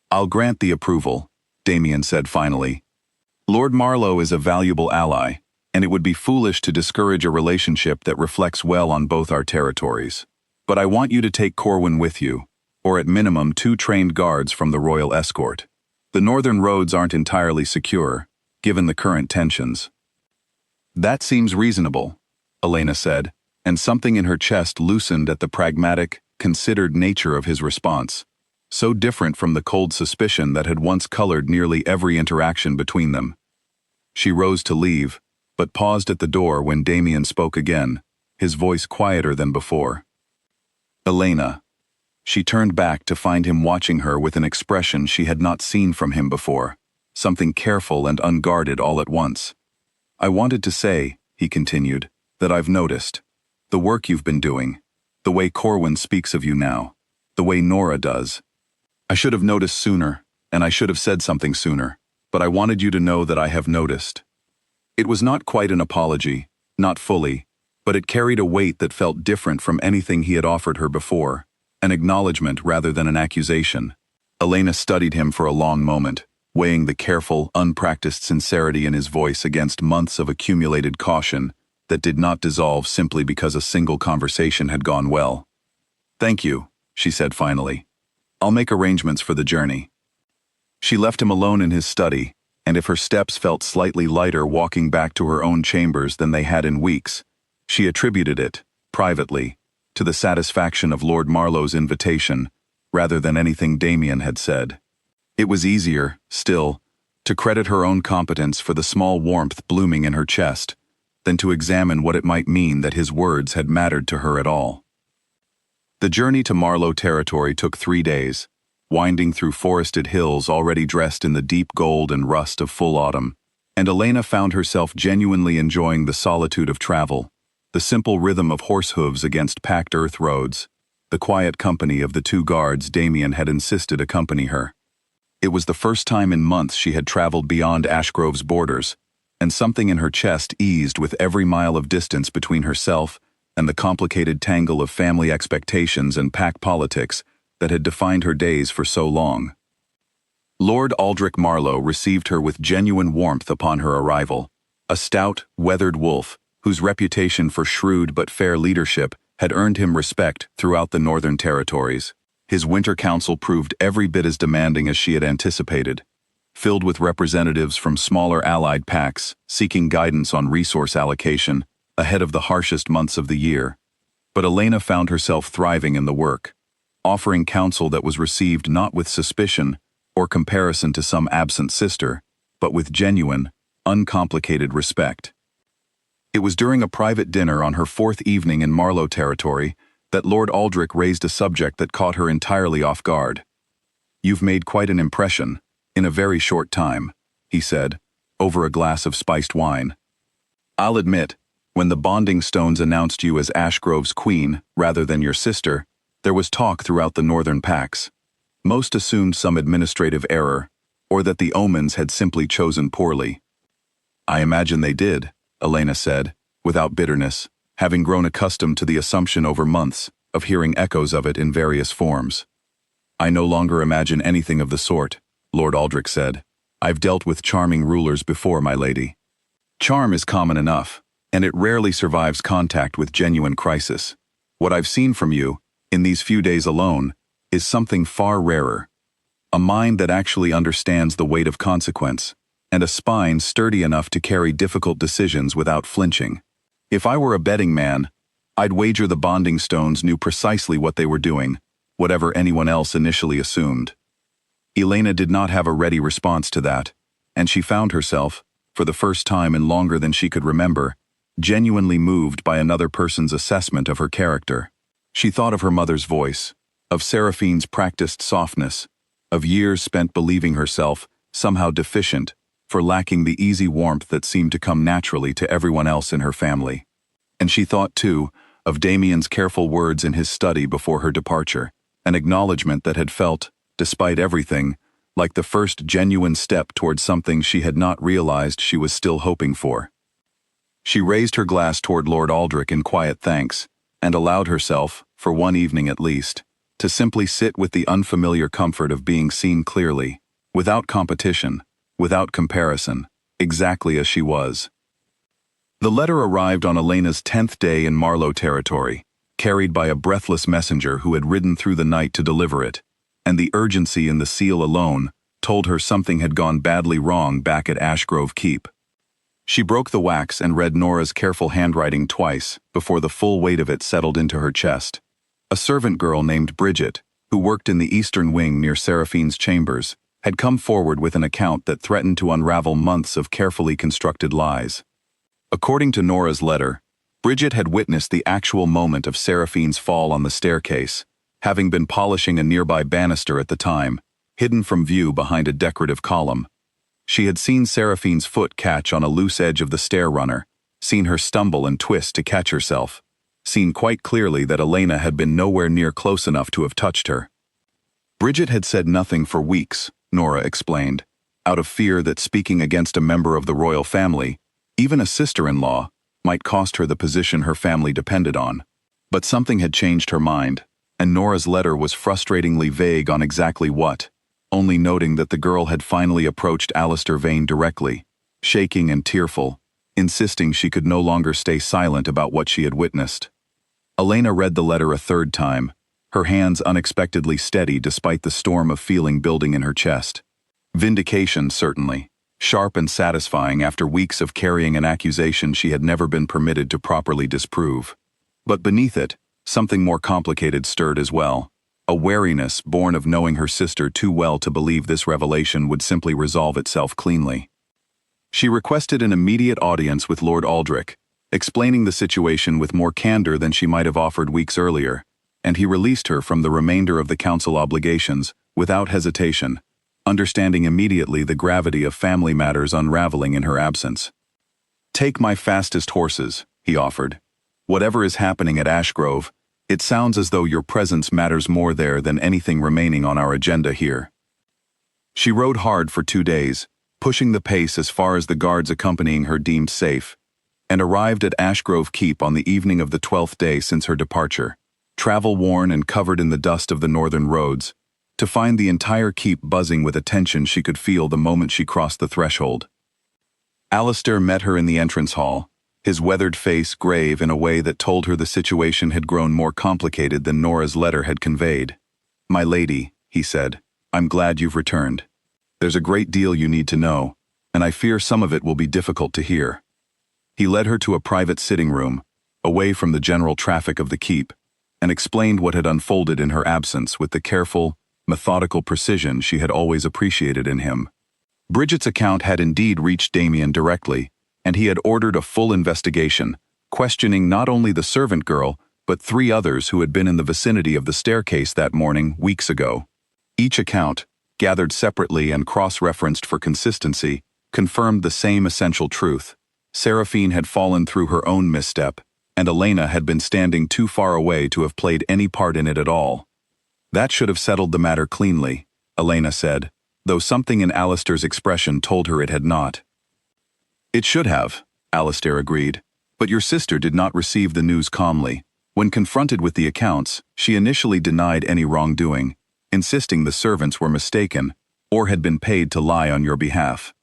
"I'll grant the approval," Damien said finally. "Lord Marlowe is a valuable ally, and it would be foolish to discourage a relationship that reflects well on both our territories. But I want you to take Corwin with you, or at minimum 2 trained guards from the royal escort. The northern roads aren't entirely secure, given the current tensions." "That seems reasonable," Elena said, and something in her chest loosened at the pragmatic, considered nature of his response, so different from the cold suspicion that had once colored nearly every interaction between them. She rose to leave, but paused at the door when Damien spoke again, his voice quieter than before. "Elena." She turned back to find him watching her with an expression she had not seen from him before, something careful and unguarded all at once. "I wanted to say," he continued, "that I've noticed. The work you've been doing, the way Corwin speaks of you now, the way Nora does. I should have noticed sooner, and I should have said something sooner, but I wanted you to know that I have noticed." It was not quite an apology, not fully, but it carried a weight that felt different from anything he had offered her before, an acknowledgement rather than an accusation. Elena studied him for a long moment, weighing the careful, unpracticed sincerity in his voice against months of accumulated caution that did not dissolve simply because a single conversation had gone well. "Thank you," she said finally. "I'll make arrangements for the journey." She left him alone in his study, and if her steps felt slightly lighter walking back to her own chambers than they had in weeks, she attributed it, privately, to the satisfaction of Lord Marlowe's invitation, rather than anything Damien had said. It was easier, still, to credit her own competence for the small warmth blooming in her chest, than to examine what it might mean that his words had mattered to her at all. The journey to Marlowe territory took 3 days, winding through forested hills already dressed in the deep gold and rust of full autumn, and Elena found herself genuinely enjoying the solitude of travel, the simple rhythm of horse hooves against packed earth roads, the quiet company of the 2 guards Damien had insisted accompany her. It was the first time in months she had traveled beyond Ashgrove's borders, and something in her chest eased with every mile of distance between herself and the complicated tangle of family expectations and pack politics that had defined her days for so long. Lord Aldrich Marlowe received her with genuine warmth upon her arrival, a stout, weathered wolf whose reputation for shrewd but fair leadership had earned him respect throughout the Northern Territories. His winter council proved every bit as demanding as she had anticipated, filled with representatives from smaller allied packs seeking guidance on resource allocation ahead of the harshest months of the year. But Elena found herself thriving in the work, offering counsel that was received not with suspicion or comparison to some absent sister, but with genuine, uncomplicated respect. It was during a private dinner on her 4th evening in Marlowe territory that Lord Aldrich raised a subject that caught her entirely off guard. "You've made quite an impression, in a very short time," he said, over a glass of spiced wine. "I'll admit, when the bonding stones announced you as Ashgrove's queen rather than your sister, there was talk throughout the northern packs. Most assumed some administrative error, or that the omens had simply chosen poorly." "I imagine they did," Elena said, without bitterness, having grown accustomed to the assumption over months of hearing echoes of it in various forms. "I no longer imagine anything of the sort," Lord Aldrich said. "I've dealt with charming rulers before, my lady. Charm is common enough, and it rarely survives contact with genuine crisis. What I've seen from you, in these few days alone, is something far rarer. A mind that actually understands the weight of consequence, and a spine sturdy enough to carry difficult decisions without flinching. If I were a betting man, I'd wager the bonding stones knew precisely what they were doing, whatever anyone else initially assumed." Elena did not have a ready response to that, and she found herself, for the first time in longer than she could remember, genuinely moved by another person's assessment of her character. She thought of her mother's voice, of Seraphine's practiced softness, of years spent believing herself somehow deficient for lacking the easy warmth that seemed to come naturally to everyone else in her family. And she thought, too, of Damien's careful words in his study before her departure, an acknowledgement that had felt, despite everything, like the first genuine step toward something she had not realized she was still hoping for. She raised her glass toward Lord Aldrich in quiet thanks, and allowed herself, for one evening at least, to simply sit with the unfamiliar comfort of being seen clearly, without competition, without comparison, exactly as she was. The letter arrived on Elena's 10th day in Marlowe territory, carried by a breathless messenger who had ridden through the night to deliver it, and the urgency in the seal alone told her something had gone badly wrong back at Ashgrove Keep. She broke the wax and read Nora's careful handwriting twice before the full weight of it settled into her chest. A servant girl named Bridget, who worked in the eastern wing near Seraphine's chambers, had come forward with an account that threatened to unravel months of carefully constructed lies. According to Nora's letter, Bridget had witnessed the actual moment of Seraphine's fall on the staircase, having been polishing a nearby banister at the time, hidden from view behind a decorative column. She had seen Seraphine's foot catch on a loose edge of the stair runner, seen her stumble and twist to catch herself, seen quite clearly that Elena had been nowhere near close enough to have touched her. Bridget had said nothing for weeks, Nora explained, out of fear that speaking against a member of the royal family, even a sister-in-law, might cost her the position her family depended on. But something had changed her mind, and Nora's letter was frustratingly vague on exactly what, only noting that the girl had finally approached Alistair Vane directly, shaking and tearful, insisting she could no longer stay silent about what she had witnessed. Elena read the letter a third time, her hands unexpectedly steady despite the storm of feeling building in her chest. Vindication, certainly, sharp and satisfying after weeks of carrying an accusation she had never been permitted to properly disprove. But beneath it, something more complicated stirred as well, a wariness born of knowing her sister too well to believe this revelation would simply resolve itself cleanly. She requested an immediate audience with Lord Aldrich, explaining the situation with more candor than she might have offered weeks earlier, and he released her from the remainder of the council obligations without hesitation, understanding immediately the gravity of family matters unraveling in her absence. "Take my fastest horses," he offered. "Whatever is happening at Ashgrove, it sounds as though your presence matters more there than anything remaining on our agenda here." She rode hard for 2 days, pushing the pace as far as the guards accompanying her deemed safe, and arrived at Ashgrove Keep on the evening of the 12th day since her departure, travel-worn and covered in the dust of the northern roads, to find the entire keep buzzing with attention she could feel the moment she crossed the threshold. Alistair met her in the entrance hall, his weathered face grave in a way that told her the situation had grown more complicated than Nora's letter had conveyed. "My lady," he said, "I'm glad you've returned. There's a great deal you need to know, and I fear some of it will be difficult to hear." He led her to a private sitting room, away from the general traffic of the keep, and explained what had unfolded in her absence with the careful, methodical precision she had always appreciated in him. Bridget's account had indeed reached Damien directly, and he had ordered a full investigation, questioning not only the servant girl, but 3 others who had been in the vicinity of the staircase that morning weeks ago. Each account, gathered separately and cross-referenced for consistency, confirmed the same essential truth. Seraphine had fallen through her own misstep, and Elena had been standing too far away to have played any part in it at all. That should have settled the matter cleanly, Elena said, though something in Alistair's expression told her it had not. "It should have," Alistair agreed, "but your sister did not receive the news calmly. When confronted with the accounts, she initially denied any wrongdoing, insisting the servants were mistaken or had been paid to lie on your behalf.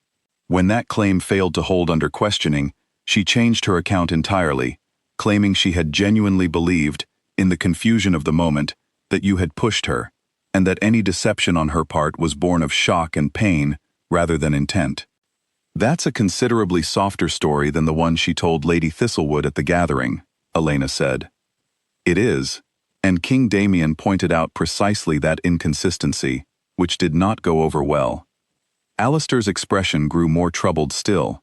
When that claim failed to hold under questioning, she changed her account entirely, claiming she had genuinely believed, in the confusion of the moment, that you had pushed her, and that any deception on her part was born of shock and pain rather than intent." "That's a considerably softer story than the one she told Lady Thistlewood at the gathering," Elena said. "It is, and King Damien pointed out precisely that inconsistency, which did not go over well." Alistair's expression grew more troubled still.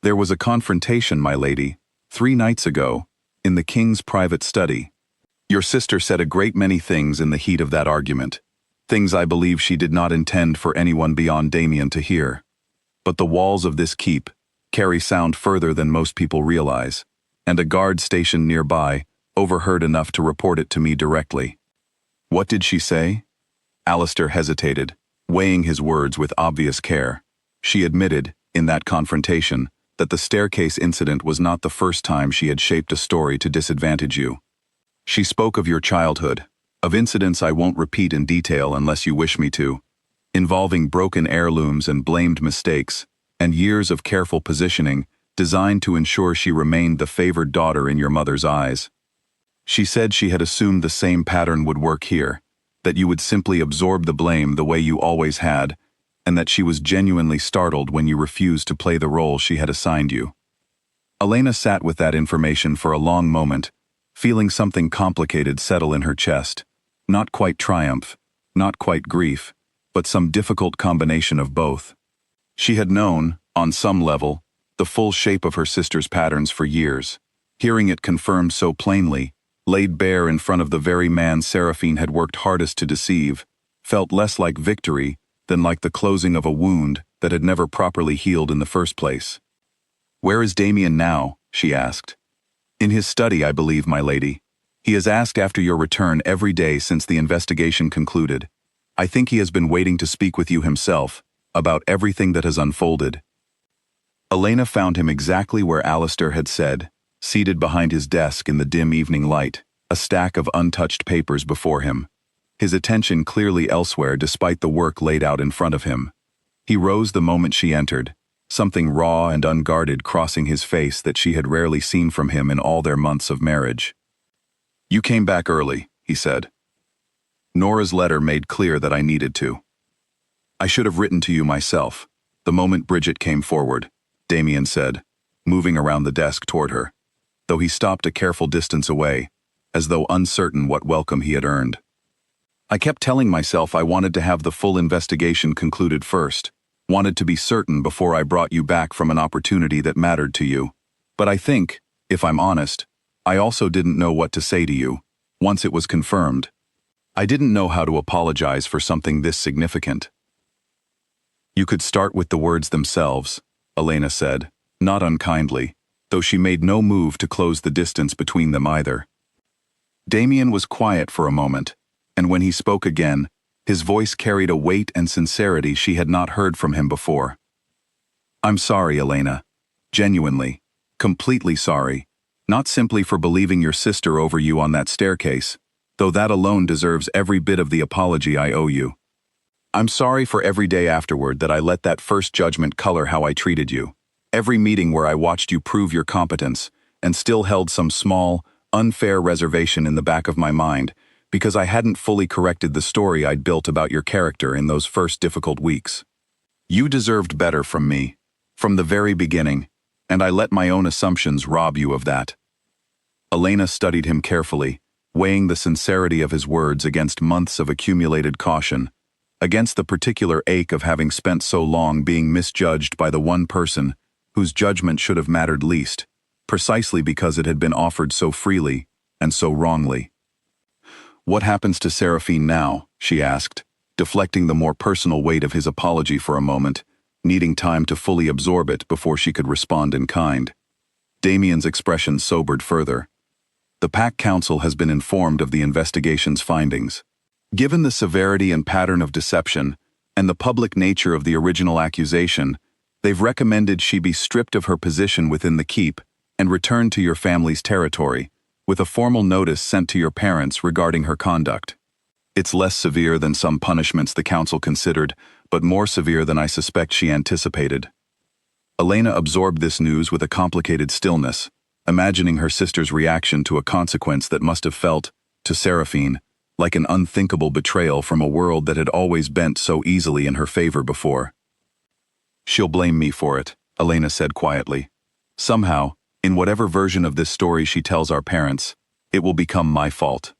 "There was a confrontation, my lady, 3 nights ago, in the king's private study. Your sister said a great many things in the heat of that argument, things I believe she did not intend for anyone beyond Damien to hear. But the walls of this keep carry sound further than most people realize, and a guard stationed nearby overheard enough to report it to me directly." "What did she say?" Alistair hesitated, weighing his words with obvious care. She admitted, in that confrontation, that the staircase incident was not the first time she had shaped a story to disadvantage you. "She spoke of your childhood, of incidents I won't repeat in detail unless you wish me to, involving broken heirlooms and blamed mistakes, and years of careful positioning designed to ensure she remained the favored daughter in your mother's eyes. She said she had assumed the same pattern would work here, that you would simply absorb the blame the way you always had, and that she was genuinely startled when you refused to play the role she had assigned you." Elena sat with that information for a long moment, feeling something complicated settle in her chest, not quite triumph, not quite grief, but some difficult combination of both. She had known, on some level, the full shape of her sister's patterns for years. Hearing it confirmed so plainly, laid bare in front of the very man Seraphine had worked hardest to deceive, felt less like victory than like the closing of a wound that had never properly healed in the first place. "Where is Damien now?" she asked. "In his study, I believe, my lady. He has asked after your return every day since the investigation concluded. I think he has been waiting to speak with you himself, about everything that has unfolded." Elena found him exactly where Alistair had said, seated behind his desk in the dim evening light, a stack of untouched papers before him. His attention clearly elsewhere despite the work laid out in front of him. He rose the moment she entered, something raw and unguarded crossing his face that she had rarely seen from him in all their months of marriage. "You came back early," he said. "Nora's letter made clear that I needed to. I should have written to you myself, the moment Bridget came forward," Damien said, moving around the desk toward her, though he stopped a careful distance away, as though uncertain what welcome he had earned. "I kept telling myself I wanted to have the full investigation concluded first, wanted to be certain before I brought you back from an opportunity that mattered to you. But I think, if I'm honest, I also didn't know what to say to you, once it was confirmed. I didn't know how to apologize for something this significant." "You could start with the words themselves," Elena said, not unkindly, though she made no move to close the distance between them either. Damien was quiet for a moment, and when he spoke again, his voice carried a weight and sincerity she had not heard from him before. "I'm sorry, Elena. Genuinely, completely sorry, not simply for believing your sister over you on that staircase, though that alone deserves every bit of the apology I owe you. I'm sorry for every day afterward that I let that first judgment color how I treated you, every meeting where I watched you prove your competence, and still held some small, unfair reservation in the back of my mind, because I hadn't fully corrected the story I'd built about your character in those first difficult weeks. You deserved better from me, from the very beginning, and I let my own assumptions rob you of that." Elena studied him carefully, weighing the sincerity of his words against months of accumulated caution, against the particular ache of having spent so long being misjudged by the one person whose judgment should have mattered least, precisely because it had been offered so freely and so wrongly. "What happens to Seraphine now?" she asked, deflecting the more personal weight of his apology for a moment, needing time to fully absorb it before she could respond in kind. Damien's expression sobered further. "The Pack Council has been informed of the investigation's findings. Given the severity and pattern of deception, and the public nature of the original accusation, they've recommended she be stripped of her position within the keep and returned to your family's territory, with a formal notice sent to your parents regarding her conduct. It's less severe than some punishments the council considered, but more severe than I suspect she anticipated." Elena absorbed this news with a complicated stillness, imagining her sister's reaction to a consequence that must have felt, to Seraphine, like an unthinkable betrayal from a world that had always bent so easily in her favor before. "She'll blame me for it," Elena said quietly. "Somehow, in whatever version of this story she tells our parents, it will become my fault."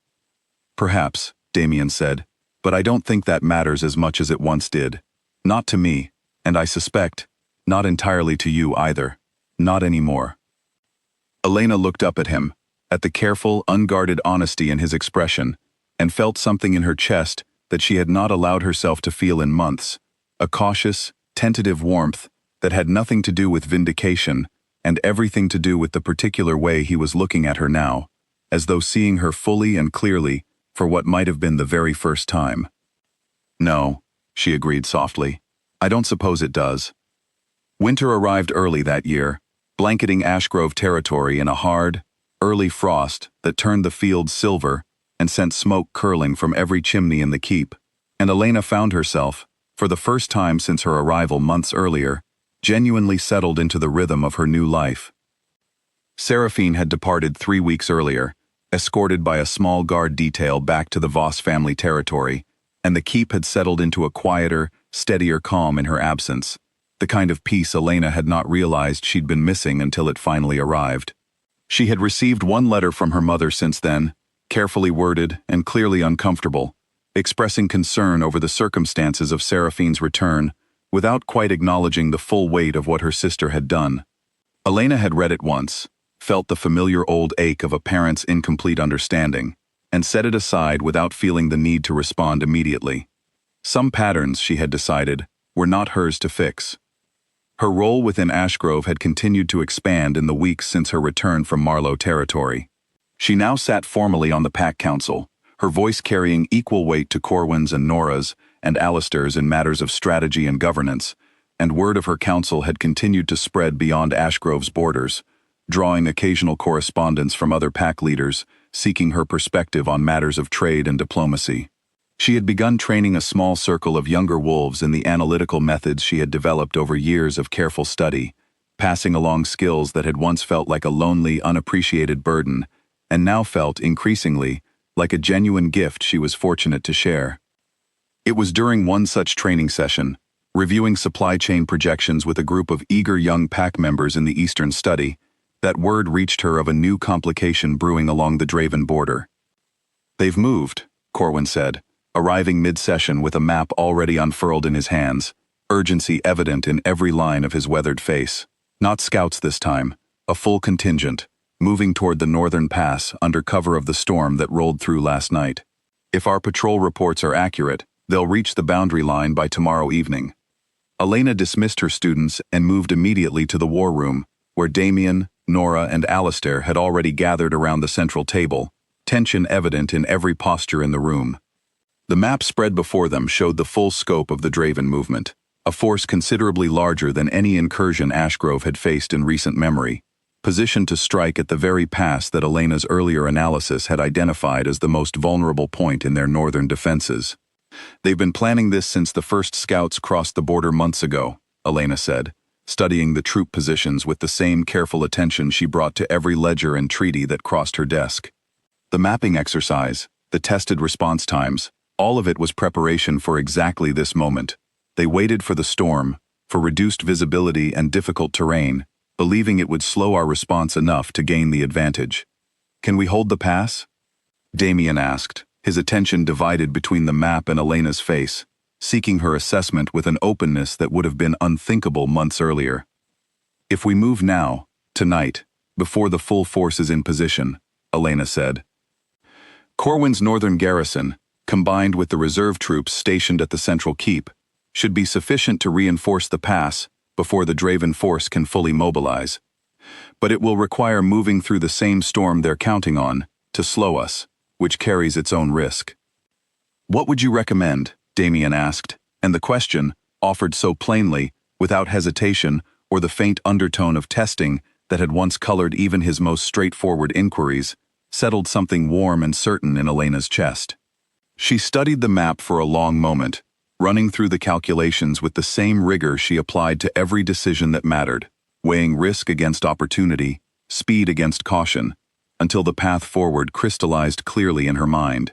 "Perhaps," Damien said, "but I don't think that matters as much as it once did. Not to me, and I suspect, not entirely to you either. Not anymore." Elena looked up at him, at the careful, unguarded honesty in his expression, and felt something in her chest that she had not allowed herself to feel in months, a cautious, tentative warmth that had nothing to do with vindication and everything to do with the particular way he was looking at her now, as though seeing her fully and clearly for what might have been the very first time. "No," she agreed softly. "I don't suppose it does." Winter arrived early that year, blanketing Ashgrove territory in a hard, early frost that turned the fields silver and sent smoke curling from every chimney in the keep, and Elena found herself, for the first time since her arrival months earlier, genuinely settled into the rhythm of her new life. Seraphine had departed 3 weeks earlier, escorted by a small guard detail back to the Voss family territory, and the keep had settled into a quieter, steadier calm in her absence, the kind of peace Elena had not realized she'd been missing until it finally arrived. She had received one letter from her mother since then, carefully worded and clearly uncomfortable, expressing concern over the circumstances of Seraphine's return, without quite acknowledging the full weight of what her sister had done. Elena had read it once, felt the familiar old ache of a parent's incomplete understanding, and set it aside without feeling the need to respond immediately. Some patterns, she had decided, were not hers to fix. Her role within Ashgrove had continued to expand in the weeks since her return from Marlowe territory. She now sat formally on the Pack Council, her voice carrying equal weight to Corwin's and Nora's and Alistair's in matters of strategy and governance, and word of her council had continued to spread beyond Ashgrove's borders, drawing occasional correspondence from other pack leaders, seeking her perspective on matters of trade and diplomacy. She had begun training a small circle of younger wolves in the analytical methods she had developed over years of careful study, passing along skills that had once felt like a lonely, unappreciated burden, and now felt, increasingly, like a genuine gift she was fortunate to share. It was during one such training session, reviewing supply chain projections with a group of eager young pack members in the Eastern Study, that word reached her of a new complication brewing along the Draven border. "They've moved," Corwin said, arriving mid-session with a map already unfurled in his hands, urgency evident in every line of his weathered face. Not scouts this time, a full contingent, moving toward the northern pass under cover of the storm that rolled through last night. If our patrol reports are accurate, they'll reach the boundary line by tomorrow evening. Elena dismissed her students and moved immediately to the war room, where Damien, Nora, and Alistair had already gathered around the central table, tension evident in every posture in the room. The map spread before them showed the full scope of the Draven movement, a force considerably larger than any incursion Ashgrove had faced in recent memory, positioned to strike at the very pass that Elena's earlier analysis had identified as the most vulnerable point in their northern defenses. "They've been planning this since the first scouts crossed the border months ago," Elena said, studying the troop positions with the same careful attention she brought to every ledger and treaty that crossed her desk. The mapping exercise, the tested response times, all of it was preparation for exactly this moment. They waited for the storm, for reduced visibility and difficult terrain, believing it would slow our response enough to gain the advantage. "Can we hold the pass?" Damien asked, his attention divided between the map and Elena's face, seeking her assessment with an openness that would have been unthinkable months earlier. "If we move now, tonight, before the full force is in position," Elena said. Corwin's northern garrison, combined with the reserve troops stationed at the central keep, should be sufficient to reinforce the pass before the Draven force can fully mobilize. But it will require moving through the same storm they're counting on to slow us, which carries its own risk. "What would you recommend?" Damien asked, and the question, offered so plainly, without hesitation or the faint undertone of testing that had once colored even his most straightforward inquiries, settled something warm and certain in Elena's chest. She studied the map for a long moment, running through the calculations with the same rigor she applied to every decision that mattered, weighing risk against opportunity, speed against caution, until the path forward crystallized clearly in her mind.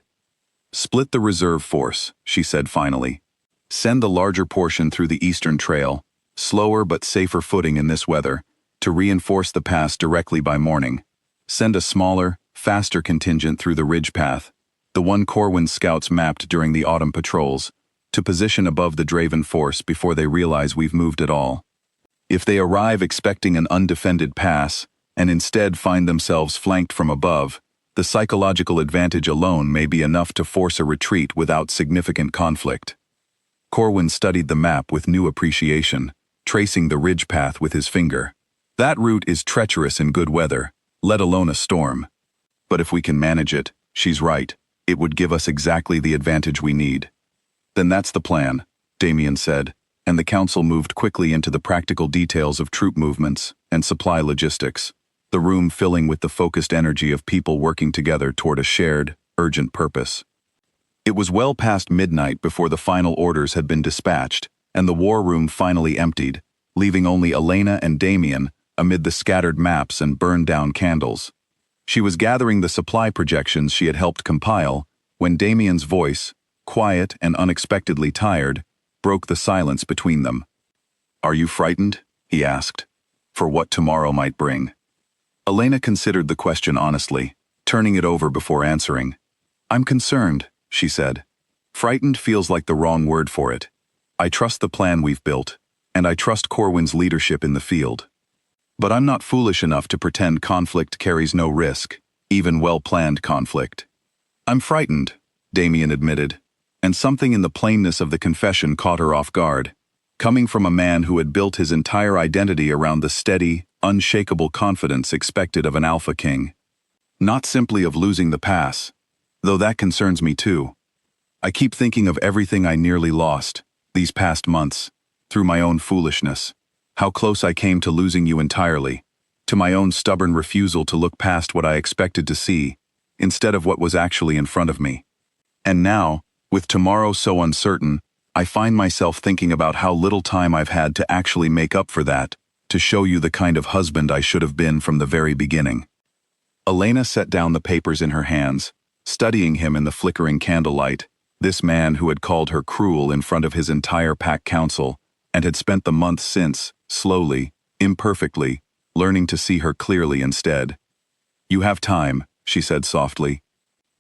"Split the reserve force," she said finally. "Send the larger portion through the eastern trail, slower but safer footing in this weather, to reinforce the pass directly by morning. Send a smaller, faster contingent through the ridge path, the one Corwin scouts mapped during the autumn patrols, to position above the Draven force before they realize we've moved at all. If they arrive expecting an undefended pass, and instead find themselves flanked from above, the psychological advantage alone may be enough to force a retreat without significant conflict." Corwin studied the map with new appreciation, tracing the ridge path with his finger. "That route is treacherous in good weather, let alone a storm. But if we can manage it, she's right, it would give us exactly the advantage we need." "Then that's the plan," Damien said, and the council moved quickly into the practical details of troop movements and supply logistics, the room filling with the focused energy of people working together toward a shared, urgent purpose. It was well past midnight before the final orders had been dispatched, and the war room finally emptied, leaving only Elena and Damien amid the scattered maps and burned-down candles. She was gathering the supply projections she had helped compile when Damien's voice, quiet and unexpectedly tired, broke the silence between them. "Are you frightened?" he asked. "For what tomorrow might bring?" Elena considered the question honestly, turning it over before answering. "I'm concerned," she said. "Frightened feels like the wrong word for it. I trust the plan we've built, and I trust Corwin's leadership in the field." But I'm not foolish enough to pretend conflict carries no risk, even well-planned conflict. I'm frightened, Damien admitted, and something in the plainness of the confession caught her off guard, coming from a man who had built his entire identity around the steady, unshakable confidence expected of an alpha king. Not simply of losing the pass, though that concerns me too. I keep thinking of everything I nearly lost, these past months, through my own foolishness. How close I came to losing you entirely, to my own stubborn refusal to look past what I expected to see, instead of what was actually in front of me. And now, with tomorrow so uncertain, I find myself thinking about how little time I've had to actually make up for that, to show you the kind of husband I should have been from the very beginning. Elena set down the papers in her hands, studying him in the flickering candlelight, this man who had called her cruel in front of his entire pack council, and had spent the months since, slowly, imperfectly, learning to see her clearly instead. You have time, she said softly.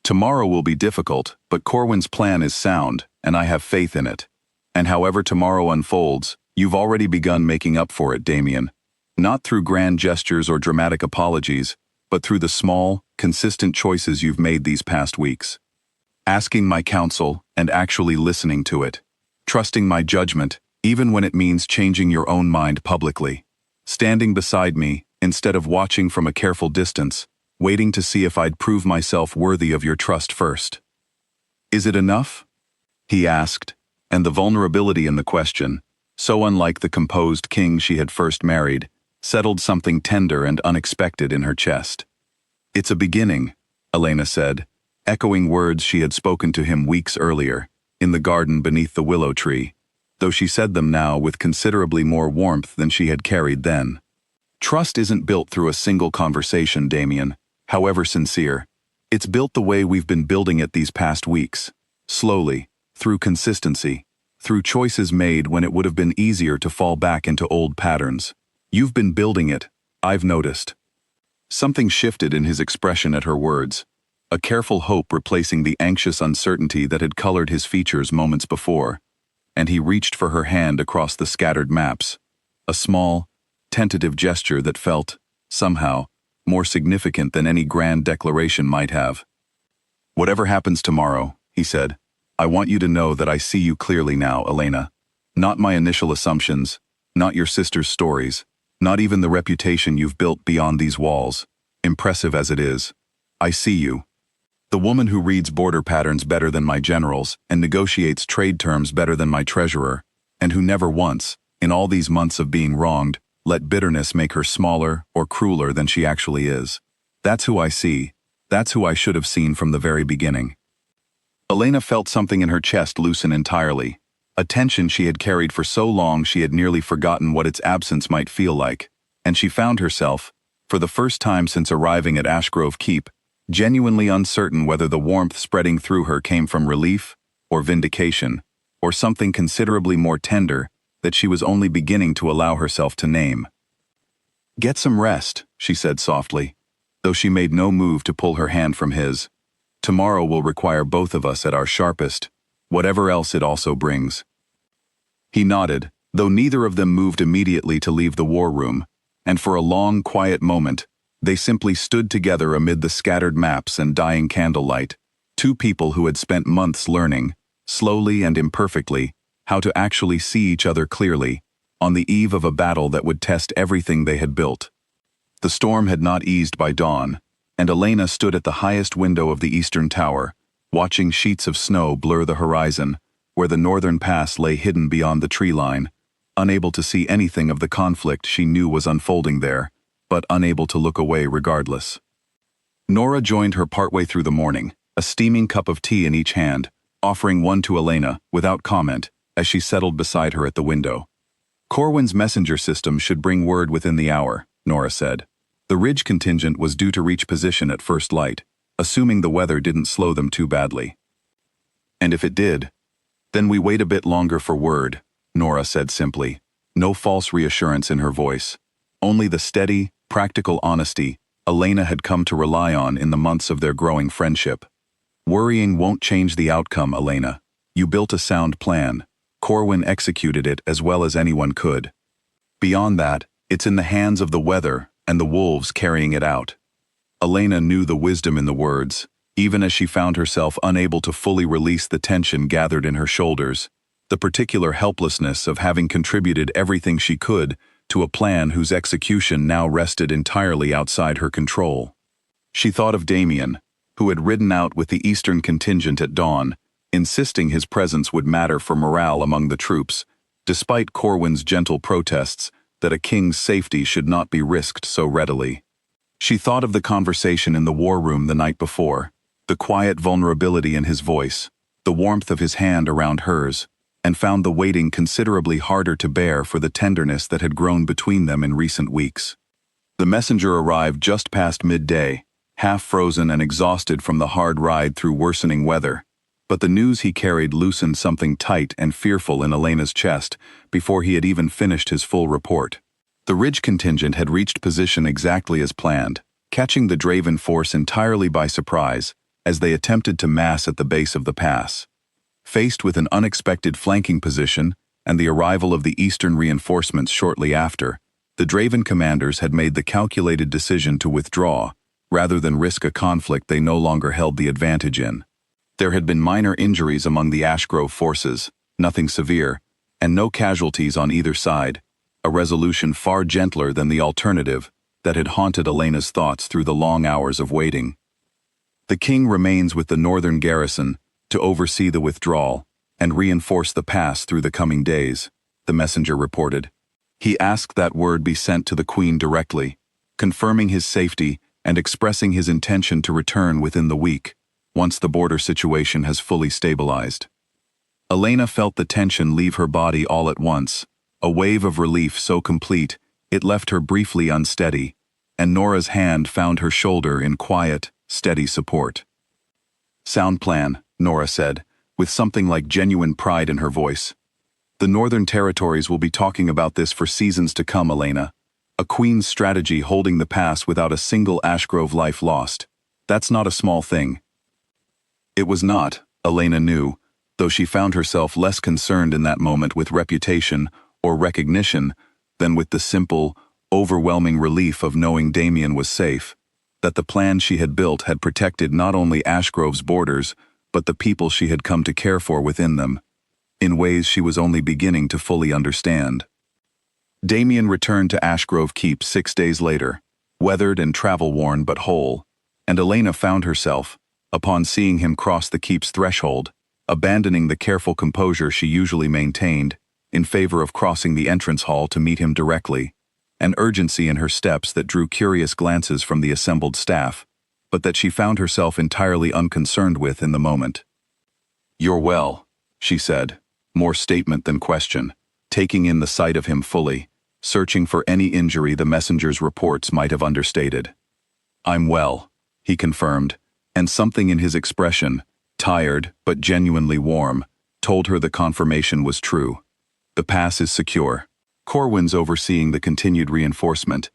Tomorrow will be difficult, but Corwin's plan is sound, and I have faith in it. And however tomorrow unfolds, you've already begun making up for it, Damien. Not through grand gestures or dramatic apologies, but through the small, consistent choices you've made these past weeks. Asking my counsel and actually listening to it. Trusting my judgment, even when it means changing your own mind publicly. Standing beside me, instead of watching from a careful distance, waiting to see if I'd prove myself worthy of your trust first. Is it enough? He asked, and the vulnerability in the question, so unlike the composed king she had first married, settled something tender and unexpected in her chest. It's a beginning, Elena said, echoing words she had spoken to him weeks earlier, in the garden beneath the willow tree, though she said them now with considerably more warmth than she had carried then. Trust isn't built through a single conversation, Damien, however sincere. It's built the way we've been building it these past weeks, slowly, through consistency, through choices made when it would have been easier to fall back into old patterns. You've been building it, I've noticed. Something shifted in his expression at her words, a careful hope replacing the anxious uncertainty that had colored his features moments before, and he reached for her hand across the scattered maps, a small, tentative gesture that felt, somehow, more significant than any grand declaration might have. Whatever happens tomorrow, he said, I want you to know that I see you clearly now, Elena. Not my initial assumptions, not your sister's stories, not even the reputation you've built beyond these walls, impressive as it is. I see you. The woman who reads border patterns better than my generals and negotiates trade terms better than my treasurer, and who never once, in all these months of being wronged, let bitterness make her smaller or crueler than she actually is. That's who I see. That's who I should have seen from the very beginning. Elena felt something in her chest loosen entirely, a tension she had carried for so long she had nearly forgotten what its absence might feel like, and she found herself, for the first time since arriving at Ashgrove Keep, genuinely uncertain whether the warmth spreading through her came from relief, or vindication, or something considerably more tender that she was only beginning to allow herself to name. Get some rest, she said softly, though she made no move to pull her hand from his. Tomorrow will require both of us at our sharpest, whatever else it also brings. He nodded, though neither of them moved immediately to leave the war room, and for a long, quiet moment, they simply stood together amid the scattered maps and dying candlelight, two people who had spent months learning, slowly and imperfectly, how to actually see each other clearly, on the eve of a battle that would test everything they had built. The storm had not eased by dawn, and Elena stood at the highest window of the eastern tower, watching sheets of snow blur the horizon, where the northern pass lay hidden beyond the tree line, unable to see anything of the conflict she knew was unfolding there, but unable to look away regardless. Nora joined her partway through the morning, a steaming cup of tea in each hand, offering one to Elena, without comment, as she settled beside her at the window. Corwin's messenger system should bring word within the hour, Nora said. The Ridge contingent was due to reach position at first light, assuming the weather didn't slow them too badly. And if it did, then we wait a bit longer for word, Nora said simply, no false reassurance in her voice, only the steady, practical honesty Elena had come to rely on in the months of their growing friendship. Worrying won't change the outcome, Elena. You built a sound plan. Corwin executed it as well as anyone could. Beyond that, It's in the hands of the weather and the wolves carrying it out. Elena knew the wisdom in the words, even as she found herself unable to fully release the tension gathered in her shoulders, the particular helplessness of having contributed everything she could to a plan whose execution now rested entirely outside her control. She thought of Damien, who had ridden out with the Eastern contingent at dawn, insisting his presence would matter for morale among the troops, despite Corwin's gentle protests that a king's safety should not be risked so readily. She thought of the conversation in the war room the night before, the quiet vulnerability in his voice, the warmth of his hand around hers, and found the waiting considerably harder to bear for the tenderness that had grown between them in recent weeks. The messenger arrived just past midday, half frozen and exhausted from the hard ride through worsening weather, but the news he carried loosened something tight and fearful in Elena's chest before he had even finished his full report. The Ridge contingent had reached position exactly as planned, catching the Draven force entirely by surprise as they attempted to mass at the base of the pass. Faced with an unexpected flanking position and the arrival of the Eastern reinforcements shortly after, the Draven commanders had made the calculated decision to withdraw, rather than risk a conflict they no longer held the advantage in. There had been minor injuries among the Ashgrove forces, nothing severe, and no casualties on either side, a resolution far gentler than the alternative that had haunted Elena's thoughts through the long hours of waiting. The king remains with the northern garrison to oversee the withdrawal and reinforce the pass through the coming days, the messenger reported. He asked that word be sent to the queen directly, confirming his safety and expressing his intention to return within the week, once the border situation has fully stabilized. Elena felt the tension leave her body all at once, a wave of relief so complete it left her briefly unsteady, and Nora's hand found her shoulder in quiet, steady support. "Sound plan," Nora said, with something like genuine pride in her voice. "The Northern Territories will be talking about this for seasons to come, Elena. A queen's strategy holding the pass without a single Ashgrove life lost. That's not a small thing." It was not, Elena knew, though she found herself less concerned in that moment with reputation or recognition than with the simple, overwhelming relief of knowing Damien was safe, that the plan she had built had protected not only Ashgrove's borders, but the people she had come to care for within them, in ways she was only beginning to fully understand. Damien returned to Ashgrove Keep 6 days later, weathered and travel-worn but whole, and Elena found herself, upon seeing him cross the keep's threshold, abandoning the careful composure she usually maintained, in favor of crossing the entrance hall to meet him directly, an urgency in her steps that drew curious glances from the assembled staff, but that she found herself entirely unconcerned with in the moment. "You're well," she said, more statement than question, taking in the sight of him fully, searching for any injury the messenger's reports might have understated. "I'm well," he confirmed, and something in his expression, tired but genuinely warm, told her the confirmation was true. "The pass is secure. Corwin's overseeing the continued reinforcement,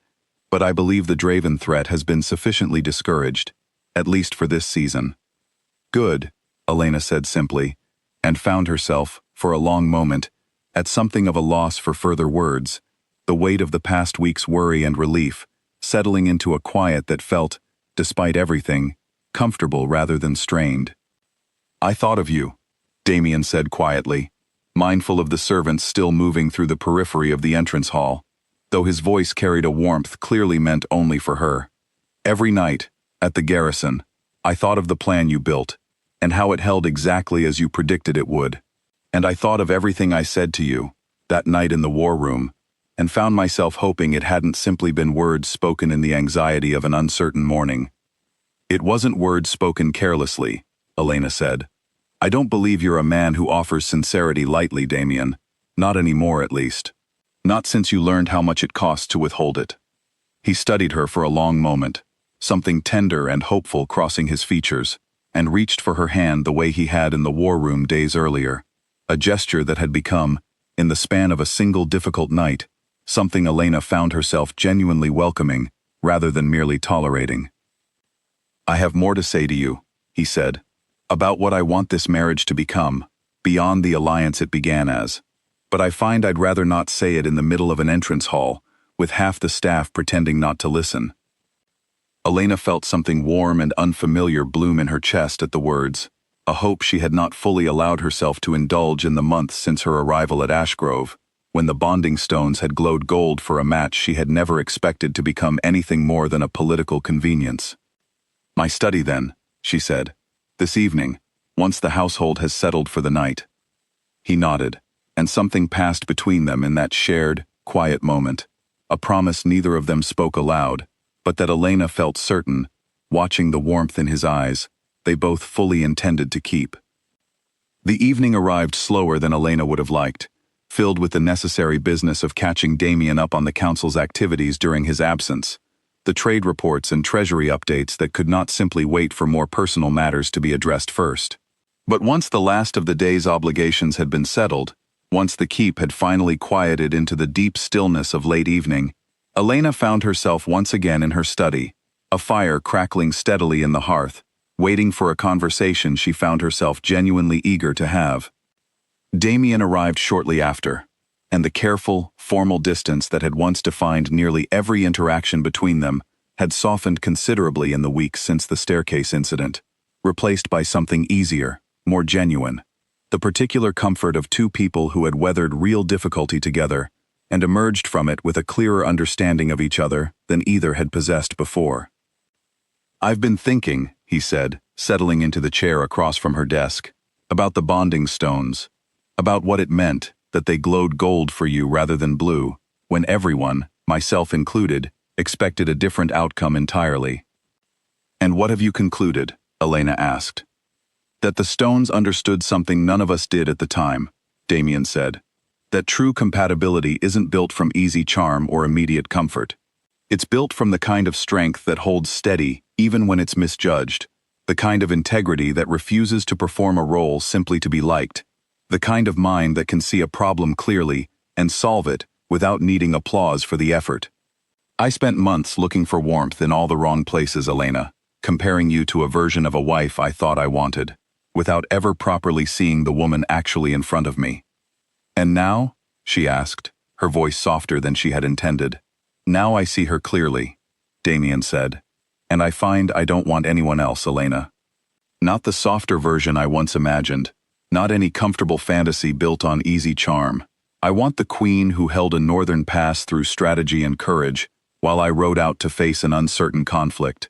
but I believe the Draven threat has been sufficiently discouraged, at least for this season." "Good," Elena said simply, and found herself, for a long moment, at something of a loss for further words, the weight of the past week's worry and relief settling into a quiet that felt, despite everything, comfortable rather than strained. "I thought of you," Damien said quietly, mindful of the servants still moving through the periphery of the entrance hall, though his voice carried a warmth clearly meant only for her. "Every night, at the garrison, I thought of the plan you built, and how it held exactly as you predicted it would. And I thought of everything I said to you, that night in the war room, and found myself hoping it hadn't simply been words spoken in the anxiety of an uncertain morning." "It wasn't words spoken carelessly," Elena said. "I don't believe you're a man who offers sincerity lightly, Damien. Not anymore, at least. Not since you learned how much it costs to withhold it." He studied her for a long moment, something tender and hopeful crossing his features, and reached for her hand the way he had in the war room days earlier, a gesture that had become, in the span of a single difficult night, something Elena found herself genuinely welcoming, rather than merely tolerating. "I have more to say to you," he said, "about what I want this marriage to become, beyond the alliance it began as. But I find I'd rather not say it in the middle of an entrance hall, with half the staff pretending not to listen. Elena felt something warm and unfamiliar bloom in her chest at the words, a hope she had not fully allowed herself to indulge in the months since her arrival at Ashgrove, when the bonding stones had glowed gold for a match she had never expected to become anything more than a political convenience. "My study, then," she said. "This evening, once the household has settled for the night." He nodded, and something passed between them in that shared, quiet moment, a promise neither of them spoke aloud, but that Elena felt certain, watching the warmth in his eyes, they both fully intended to keep. The evening arrived slower than Elena would have liked, filled with the necessary business of catching Damien up on the council's activities during his absence, the trade reports and treasury updates that could not simply wait for more personal matters to be addressed first. But once the last of the day's obligations had been settled, once the keep had finally quieted into the deep stillness of late evening, Elena found herself once again in her study, a fire crackling steadily in the hearth, waiting for a conversation she found herself genuinely eager to have. Damien arrived shortly after, and the careful, formal distance that had once defined nearly every interaction between them had softened considerably in the weeks since the staircase incident, replaced by something easier, more genuine, the particular comfort of two people who had weathered real difficulty together and emerged from it with a clearer understanding of each other than either had possessed before. "I've been thinking," he said, settling into the chair across from her desk, "about the bonding stones, about what it meant that they glowed gold for you rather than blue, when everyone, myself included, expected a different outcome entirely." "And what have you concluded?" Elena asked. "That the stones understood something none of us did at the time," Damien said. "That true compatibility isn't built from easy charm or immediate comfort. It's built from the kind of strength that holds steady even when it's misjudged, the kind of integrity that refuses to perform a role simply to be liked, the kind of mind that can see a problem clearly and solve it without needing applause for the effort. I spent months looking for warmth in all the wrong places, Elena, comparing you to a version of a wife I thought I wanted, without ever properly seeing the woman actually in front of me. And now?" she asked, her voice softer than she had intended. "Now I see her clearly," Damien said. "And I find I don't want anyone else, Elena. Not the softer version I once imagined, not any comfortable fantasy built on easy charm. I want the queen who held a northern pass through strategy and courage, while I rode out to face an uncertain conflict.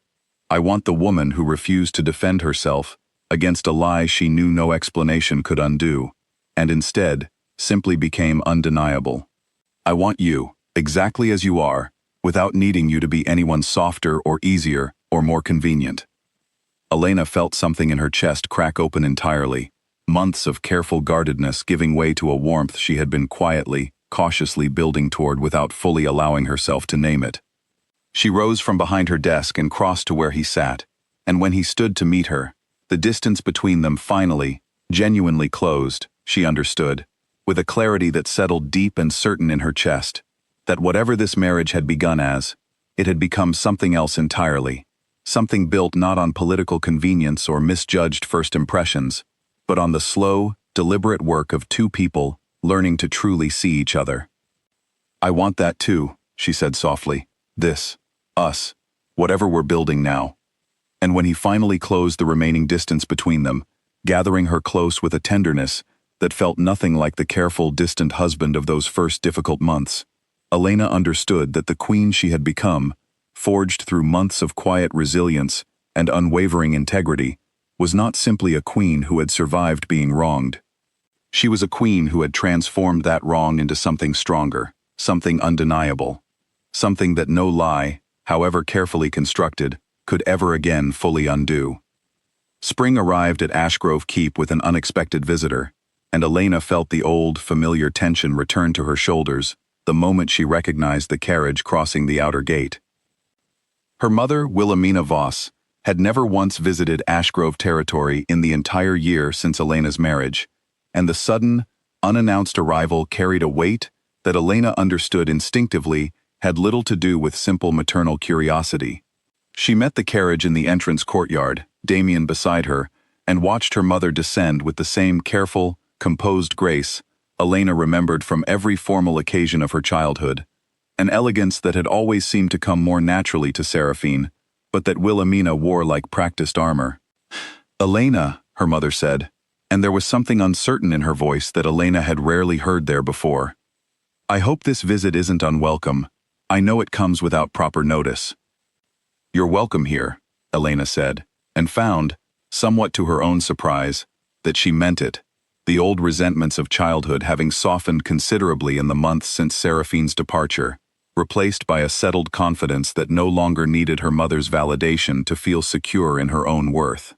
I want the woman who refused to defend herself against a lie she knew no explanation could undo, and instead simply became undeniable. I want you, exactly as you are, without needing you to be anyone softer or easier or more convenient." Elena felt something in her chest crack open entirely, months of careful guardedness giving way to a warmth she had been quietly, cautiously building toward without fully allowing herself to name it. She rose from behind her desk and crossed to where he sat, and when he stood to meet her, the distance between them finally, genuinely closed, she understood, with a clarity that settled deep and certain in her chest, that whatever this marriage had begun as, it had become something else entirely, something built not on political convenience or misjudged first impressions, but on the slow, deliberate work of two people learning to truly see each other. "I want that too," she said softly. "This, us, whatever we're building now." And when he finally closed the remaining distance between them, gathering her close with a tenderness that felt nothing like the careful, distant husband of those first difficult months, Elena understood that the queen she had become, forged through months of quiet resilience and unwavering integrity, was not simply a queen who had survived being wronged. She was a queen who had transformed that wrong into something stronger, something undeniable, something that no lie, however carefully constructed, could ever again fully undo. Spring arrived at Ashgrove Keep with an unexpected visitor, and Elena felt the old, familiar tension return to her shoulders the moment she recognized the carriage crossing the outer gate. Her mother, Wilhelmina Voss, had never once visited Ashgrove territory in the entire year since Elena's marriage, and the sudden, unannounced arrival carried a weight that Elena understood instinctively had little to do with simple maternal curiosity. She met the carriage in the entrance courtyard, Damien beside her, and watched her mother descend with the same careful, composed grace Elena remembered from every formal occasion of her childhood, an elegance that had always seemed to come more naturally to Seraphine, but that Wilhelmina wore like practiced armor. "Elena," her mother said, and there was something uncertain in her voice that Elena had rarely heard there before. "I hope this visit isn't unwelcome. I know it comes without proper notice." "You're welcome here," Elena said, and found, somewhat to her own surprise, that she meant it, the old resentments of childhood having softened considerably in the months since Seraphine's departure, replaced by a settled confidence that no longer needed her mother's validation to feel secure in her own worth.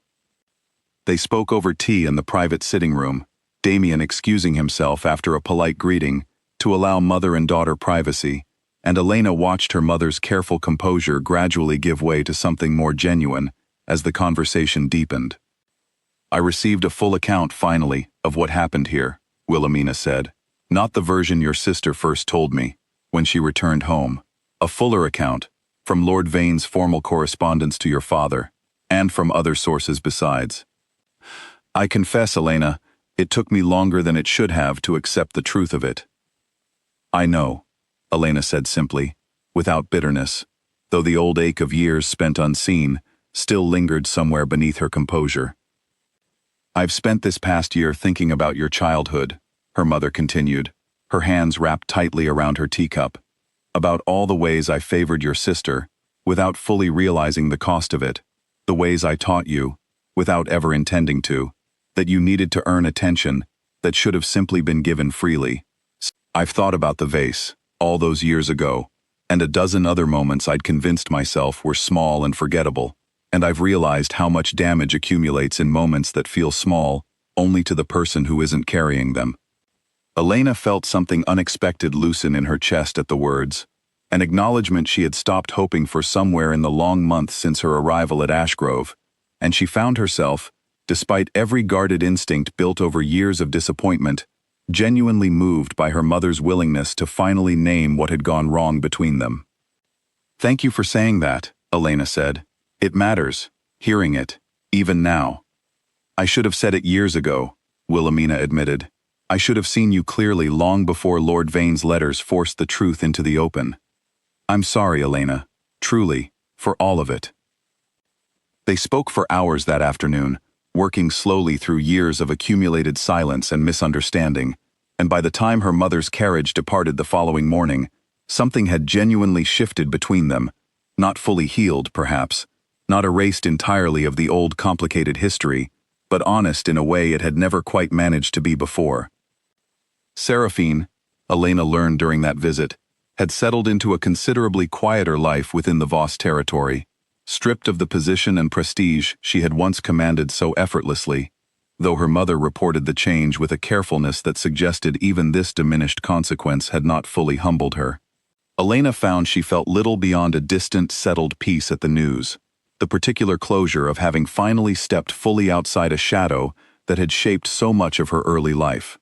They spoke over tea in the private sitting room, Damien excusing himself after a polite greeting to allow mother and daughter privacy, and Elena watched her mother's careful composure gradually give way to something more genuine as the conversation deepened. "I received a full account, finally, of what happened here," Wilhelmina said. "Not the version your sister first told me, when she returned home. A fuller account, from Lord Vane's formal correspondence to your father, and from other sources besides. I confess, Elena, it took me longer than it should have to accept the truth of it." "I know," Elena said simply, without bitterness, though the old ache of years spent unseen still lingered somewhere beneath her composure. "I've spent this past year thinking about your childhood," her mother continued, her hands wrapped tightly around her teacup, "about all the ways I favored your sister, without fully realizing the cost of it, the ways I taught you, without ever intending to, that you needed to earn attention that should have simply been given freely. I've thought about the vase, all those years ago, and a dozen other moments I'd convinced myself were small and forgettable, and I've realized how much damage accumulates in moments that feel small only to the person who isn't carrying them." Elena felt something unexpected loosen in her chest at the words, an acknowledgement she had stopped hoping for somewhere in the long months since her arrival at Ashgrove, and she found herself, despite every guarded instinct built over years of disappointment, genuinely moved by her mother's willingness to finally name what had gone wrong between them. "Thank you for saying that," Elena said. "It matters, hearing it, even now." "I should have said it years ago," Wilhelmina admitted. "I should have seen you clearly long before Lord Vane's letters forced the truth into the open. I'm sorry, Elena, truly, for all of it." They spoke for hours that afternoon, working slowly through years of accumulated silence and misunderstanding, and by the time her mother's carriage departed the following morning, something had genuinely shifted between them, not fully healed, perhaps, not erased entirely of the old complicated history, but honest in a way it had never quite managed to be before. Seraphine, Elena learned during that visit, had settled into a considerably quieter life within the Voss territory, stripped of the position and prestige she had once commanded so effortlessly, though her mother reported the change with a carefulness that suggested even this diminished consequence had not fully humbled her. Elena found she felt little beyond a distant, settled peace at the news, the particular closure of having finally stepped fully outside a shadow that had shaped so much of her early life.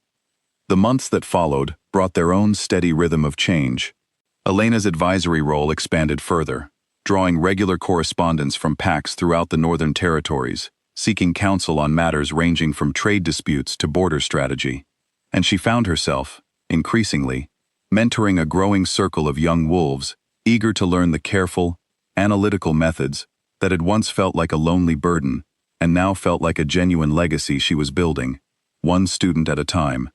The months that followed brought their own steady rhythm of change. Elena's advisory role expanded further, drawing regular correspondence from PACs throughout the Northern Territories, seeking counsel on matters ranging from trade disputes to border strategy. And she found herself, increasingly, mentoring a growing circle of young wolves, eager to learn the careful, analytical methods that had once felt like a lonely burden and now felt like a genuine legacy she was building, one student at a time.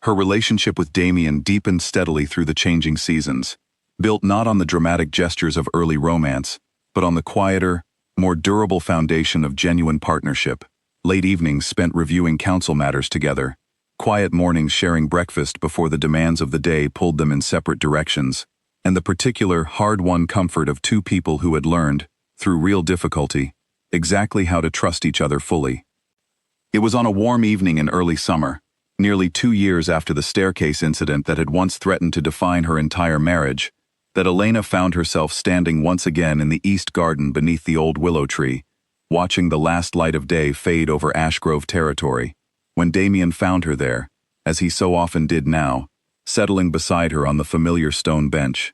Her relationship with Damien deepened steadily through the changing seasons, built not on the dramatic gestures of early romance, but on the quieter, more durable foundation of genuine partnership. Late evenings spent reviewing council matters together, quiet mornings sharing breakfast before the demands of the day pulled them in separate directions, and the particular hard-won comfort of two people who had learned, through real difficulty, exactly how to trust each other fully. It was on a warm evening in early summer, nearly 2 years after the staircase incident that had once threatened to define her entire marriage, that Elena found herself standing once again in the east garden beneath the old willow tree, watching the last light of day fade over Ashgrove territory, when Damien found her there, as he so often did now, settling beside her on the familiar stone bench.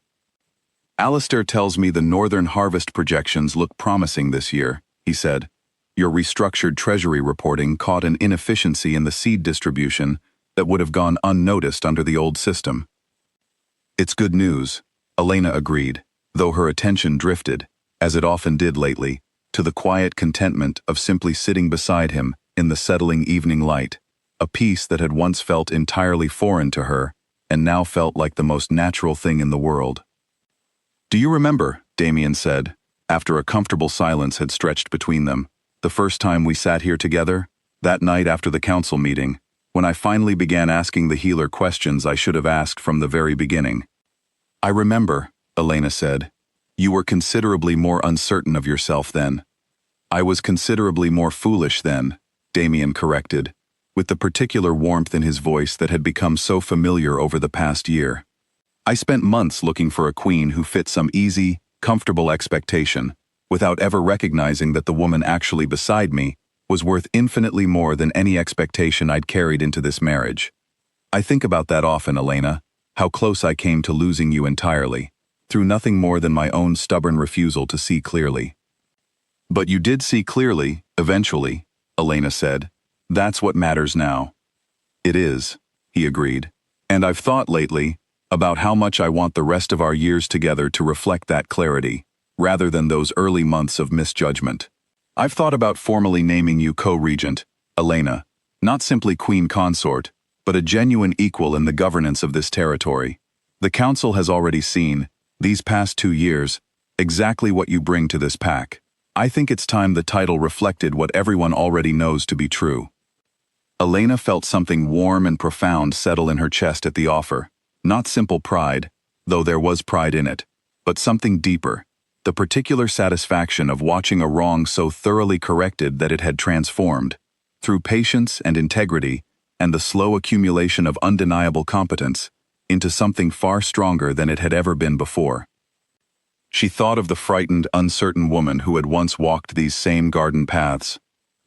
"Alistair tells me the northern harvest projections look promising this year," he said. "Your restructured treasury reporting caught an inefficiency in the seed distribution that would have gone unnoticed under the old system." "It's good news," Elena agreed, though her attention drifted, as it often did lately, to the quiet contentment of simply sitting beside him in the settling evening light, a peace that had once felt entirely foreign to her and now felt like the most natural thing in the world. "Do you remember," Damien said, after a comfortable silence had stretched between them, "the first time we sat here together, that night after the council meeting, when I finally began asking the healer questions I should have asked from the very beginning?" "I remember," Elena said. "You were considerably more uncertain of yourself then." "I was considerably more foolish then," Damien corrected, with the particular warmth in his voice that had become so familiar over the past year. "I spent months looking for a queen who fit some easy, comfortable expectation, without ever recognizing that the woman actually beside me was worth infinitely more than any expectation I'd carried into this marriage. I think about that often, Elena, how close I came to losing you entirely, through nothing more than my own stubborn refusal to see clearly." "But you did see clearly, eventually," Elena said. "That's what matters now." "It is," he agreed. "And I've thought lately about how much I want the rest of our years together to reflect that clarity, rather than those early months of misjudgment. I've thought about formally naming you co-regent, Elena, not simply queen consort, but a genuine equal in the governance of this territory. The council has already seen, these past 2 years, exactly what you bring to this pack. I think it's time the title reflected what everyone already knows to be true." Elena felt something warm and profound settle in her chest at the offer. Not simple pride, though there was pride in it, but something deeper, the particular satisfaction of watching a wrong so thoroughly corrected that it had transformed, through patience and integrity and the slow accumulation of undeniable competence, into something far stronger than it had ever been before. She thought of the frightened, uncertain woman who had once walked these same garden paths,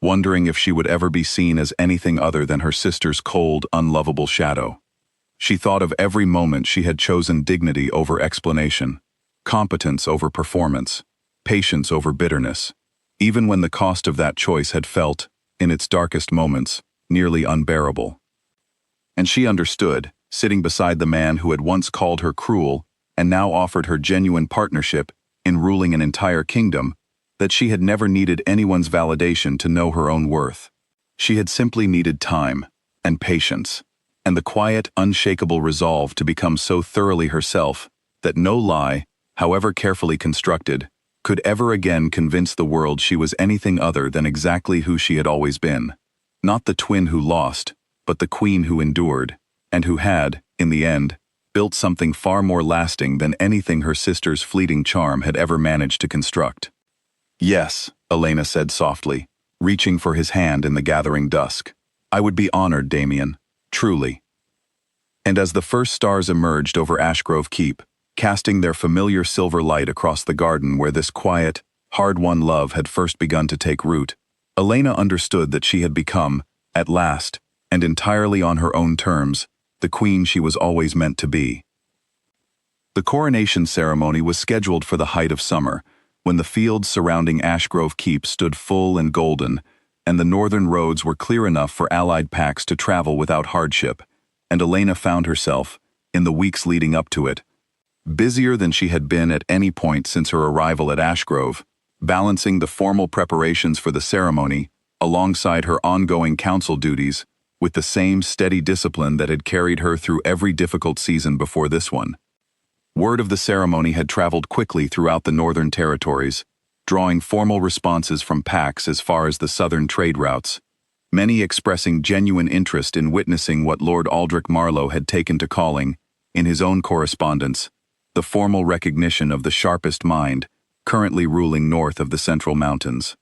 wondering if she would ever be seen as anything other than her sister's cold, unlovable shadow. She thought of every moment she had chosen dignity over explanation, competence over performance, patience over bitterness, even when the cost of that choice had felt, in its darkest moments, nearly unbearable. And she understood, sitting beside the man who had once called her cruel and now offered her genuine partnership in ruling an entire kingdom, that she had never needed anyone's validation to know her own worth. She had simply needed time and patience, and the quiet, unshakable resolve to become so thoroughly herself that no lie, however carefully constructed, could ever again convince the world she was anything other than exactly who she had always been. Not the twin who lost, but the queen who endured, and who had, in the end, built something far more lasting than anything her sister's fleeting charm had ever managed to construct. "Yes," Elena said softly, reaching for his hand in the gathering dusk. "I would be honored, Damien, truly." And as the first stars emerged over Ashgrove Keep, casting their familiar silver light across the garden where this quiet, hard-won love had first begun to take root, Elena understood that she had become, at last, and entirely on her own terms, the queen she was always meant to be. The coronation ceremony was scheduled for the height of summer, when the fields surrounding Ashgrove Keep stood full and golden, and the northern roads were clear enough for allied packs to travel without hardship, and Elena found herself, in the weeks leading up to it, busier than she had been at any point since her arrival at Ashgrove, balancing the formal preparations for the ceremony alongside her ongoing council duties with the same steady discipline that had carried her through every difficult season before this one. Word of the ceremony had traveled quickly throughout the northern territories, drawing formal responses from packs as far as the southern trade routes, many expressing genuine interest in witnessing what Lord Aldrich Marlowe had taken to calling, in his own correspondence, the formal recognition of the sharpest mind currently ruling north of the Central Mountains.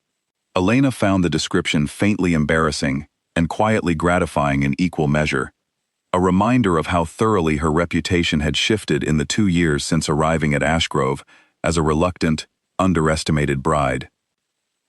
Elena found the description faintly embarrassing and quietly gratifying in equal measure, a reminder of how thoroughly her reputation had shifted in the 2 years since arriving at Ashgrove as a reluctant, underestimated bride.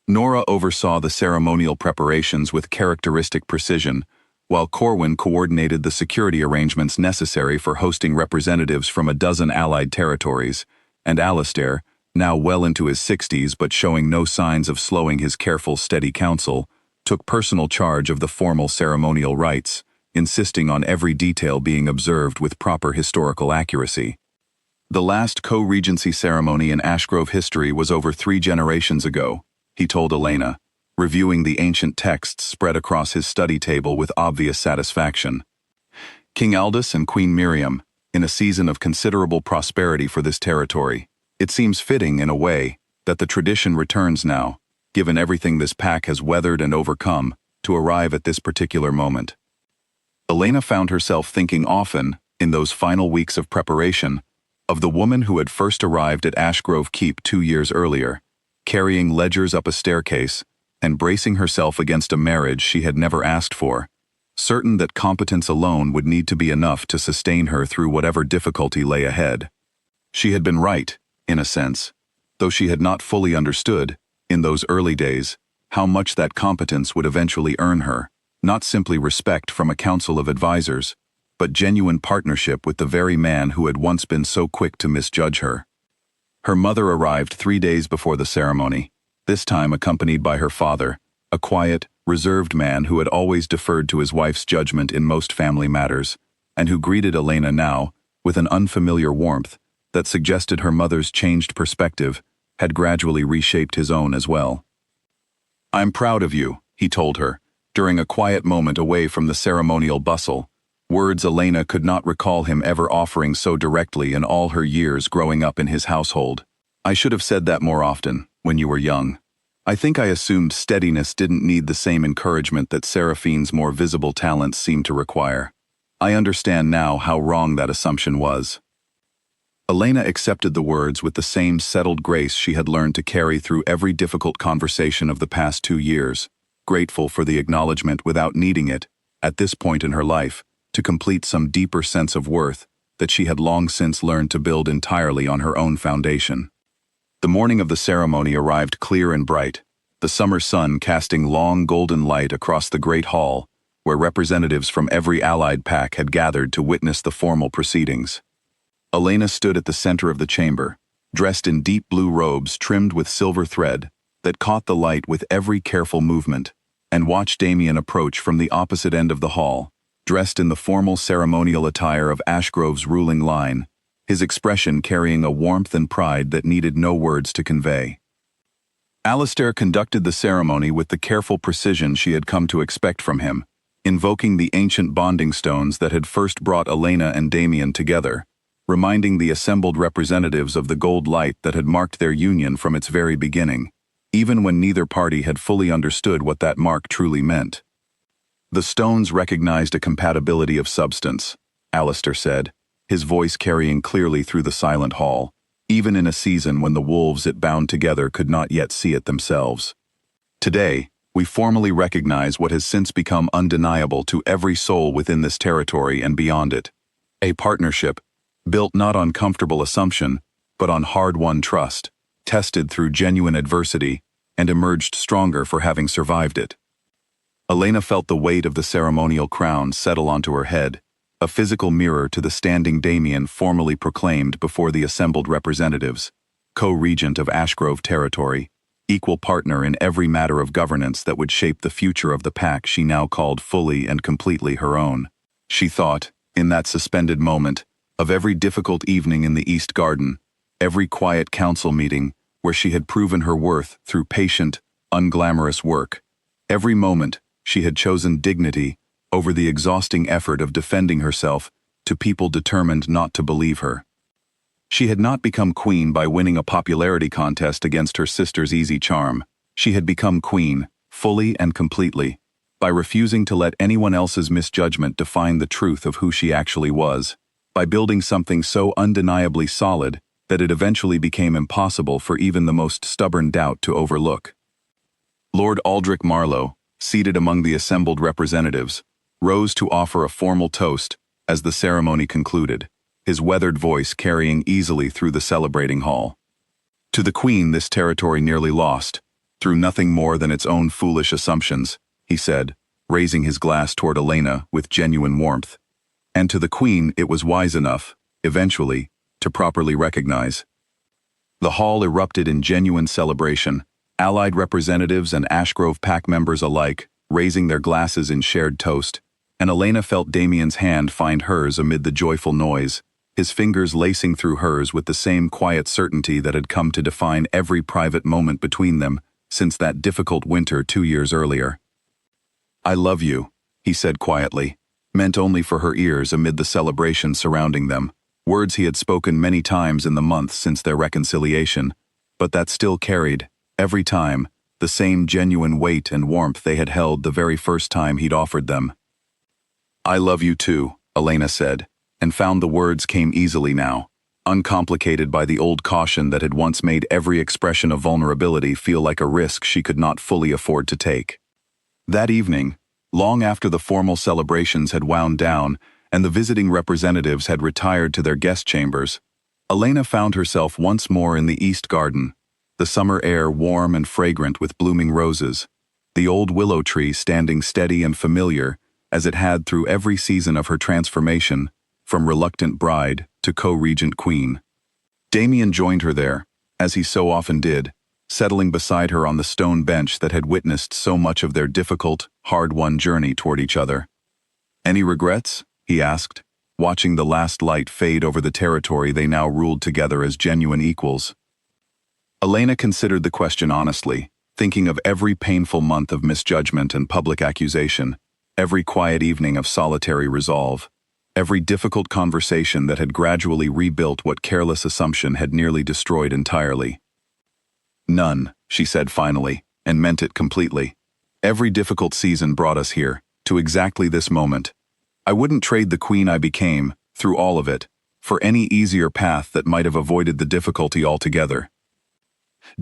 Nora oversaw the ceremonial preparations with characteristic precision, while Corwin coordinated the security arrangements necessary for hosting representatives from a dozen allied territories, and Alistair, now well into his 60s but showing no signs of slowing his careful, steady counsel, took personal charge of the formal ceremonial rites, insisting on every detail being observed with proper historical accuracy. The last co-regency ceremony in Ashgrove history was over 3 generations ago, he told Elena, reviewing the ancient texts spread across his study table with obvious satisfaction. King Aldous and Queen Miriam, in a season of considerable prosperity for this territory. It seems fitting, in a way, that the tradition returns now, given everything this pack has weathered and overcome, to arrive at this particular moment. Elena found herself thinking often, in those final weeks of preparation, of the woman who had first arrived at Ashgrove Keep 2 years earlier, carrying ledgers up a staircase, and bracing herself against a marriage she had never asked for, certain that competence alone would need to be enough to sustain her through whatever difficulty lay ahead. She had been right, in a sense, though she had not fully understood, in those early days, how much that competence would eventually earn her, not simply respect from a council of advisors, but genuine partnership with the very man who had once been so quick to misjudge her. Her mother arrived 3 days before the ceremony, this time accompanied by her father, a quiet, reserved man who had always deferred to his wife's judgment in most family matters, and who greeted Elena now with an unfamiliar warmth that suggested her mother's changed perspective had gradually reshaped his own as well. "I'm proud of you," he told her, during a quiet moment away from the ceremonial bustle, words Elena could not recall him ever offering so directly in all her years growing up in his household. "I should have said that more often, when you were young. I think I assumed steadiness didn't need the same encouragement that Seraphine's more visible talents seemed to require. I understand now how wrong that assumption was." Elena accepted the words with the same settled grace she had learned to carry through every difficult conversation of the past 2 years, grateful for the acknowledgement without needing it, at this point in her life, to complete some deeper sense of worth that she had long since learned to build entirely on her own foundation. The morning of the ceremony arrived clear and bright, the summer sun casting long golden light across the great hall, where representatives from every allied pack had gathered to witness the formal proceedings. Elena stood at the center of the chamber, dressed in deep blue robes trimmed with silver thread that caught the light with every careful movement, and watched Damien approach from the opposite end of the hall, dressed in the formal ceremonial attire of Ashgrove's ruling line, his expression carrying a warmth and pride that needed no words to convey. Alistair conducted the ceremony with the careful precision she had come to expect from him, invoking the ancient bonding stones that had first brought Elena and Damien together, reminding the assembled representatives of the gold light that had marked their union from its very beginning, even when neither party had fully understood what that mark truly meant. "The stones recognized a compatibility of substance," Alistair said, his voice carrying clearly through the silent hall, even in a season when the wolves it bound together could not yet see it themselves. "Today, we formally recognize what has since become undeniable to every soul within this territory and beyond it. A partnership, built not on comfortable assumption, but on hard-won trust, tested through genuine adversity, and emerged stronger for having survived it." Elena felt the weight of the ceremonial crown settle onto her head, a physical mirror to the standing Damien formally proclaimed before the assembled representatives, co-regent of Ashgrove territory, equal partner in every matter of governance that would shape the future of the pack she now called fully and completely her own. She thought, in that suspended moment, of every difficult evening in the East Garden, every quiet council meeting where she had proven her worth through patient, unglamorous work, every moment she had chosen dignity over the exhausting effort of defending herself to people determined not to believe her. She had not become queen by winning a popularity contest against her sister's easy charm. She had become queen, fully and completely, by refusing to let anyone else's misjudgment define the truth of who she actually was, by building something so undeniably solid that it eventually became impossible for even the most stubborn doubt to overlook. Lord Aldrich Marlowe, seated among the assembled representatives, rose to offer a formal toast as the ceremony concluded, his weathered voice carrying easily through the celebrating hall. "To the Queen this territory nearly lost, through nothing more than its own foolish assumptions," he said, raising his glass toward Elena with genuine warmth. "And to the Queen it was wise enough, eventually, to properly recognize." The hall erupted in genuine celebration, allied representatives and Ashgrove pack members alike raising their glasses in shared toast, and Elena felt Damien's hand find hers amid the joyful noise, his fingers lacing through hers with the same quiet certainty that had come to define every private moment between them since that difficult winter 2 years earlier. "I love you," he said quietly, meant only for her ears amid the celebration surrounding them, words he had spoken many times in the months since their reconciliation, but that still carried, every time, the same genuine weight and warmth they had held the very first time he'd offered them. "I love you too," Elena said, and found the words came easily now, uncomplicated by the old caution that had once made every expression of vulnerability feel like a risk she could not fully afford to take. That evening, long after the formal celebrations had wound down and the visiting representatives had retired to their guest chambers, Elena found herself once more in the East Garden, the summer air warm and fragrant with blooming roses, the old willow tree standing steady and familiar as it had through every season of her transformation, from reluctant bride to co-regent queen. Damien joined her there, as he so often did, settling beside her on the stone bench that had witnessed so much of their difficult, hard-won journey toward each other. "Any regrets?" he asked, watching the last light fade over the territory they now ruled together as genuine equals. Elena considered the question honestly, thinking of every painful month of misjudgment and public accusation, every quiet evening of solitary resolve, every difficult conversation that had gradually rebuilt what careless assumption had nearly destroyed entirely. "None," she said finally, and meant it completely. "Every difficult season brought us here, to exactly this moment. I wouldn't trade the queen I became, through all of it, for any easier path that might have avoided the difficulty altogether."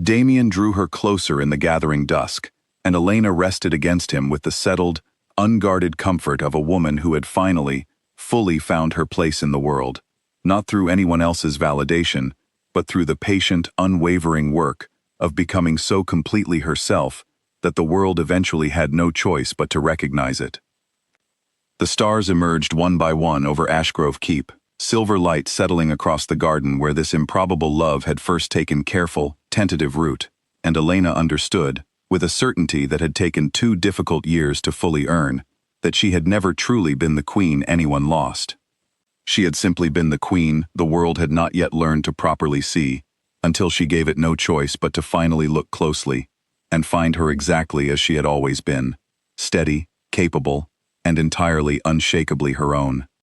Damien drew her closer in the gathering dusk, and Elena rested against him with the settled, unguarded comfort of a woman who had finally, fully found her place in the world, not through anyone else's validation, but through the patient, unwavering work of becoming so completely herself that the world eventually had no choice but to recognize it. The stars emerged one by one over Ashgrove Keep, silver light settling across the garden where this improbable love had first taken careful, tentative root, and Elena understood, with a certainty that had taken 2 difficult years to fully earn, that she had never truly been the queen anyone lost. She had simply been the queen the world had not yet learned to properly see, until she gave it no choice but to finally look closely, and find her exactly as she had always been, steady, capable, and entirely unshakably her own.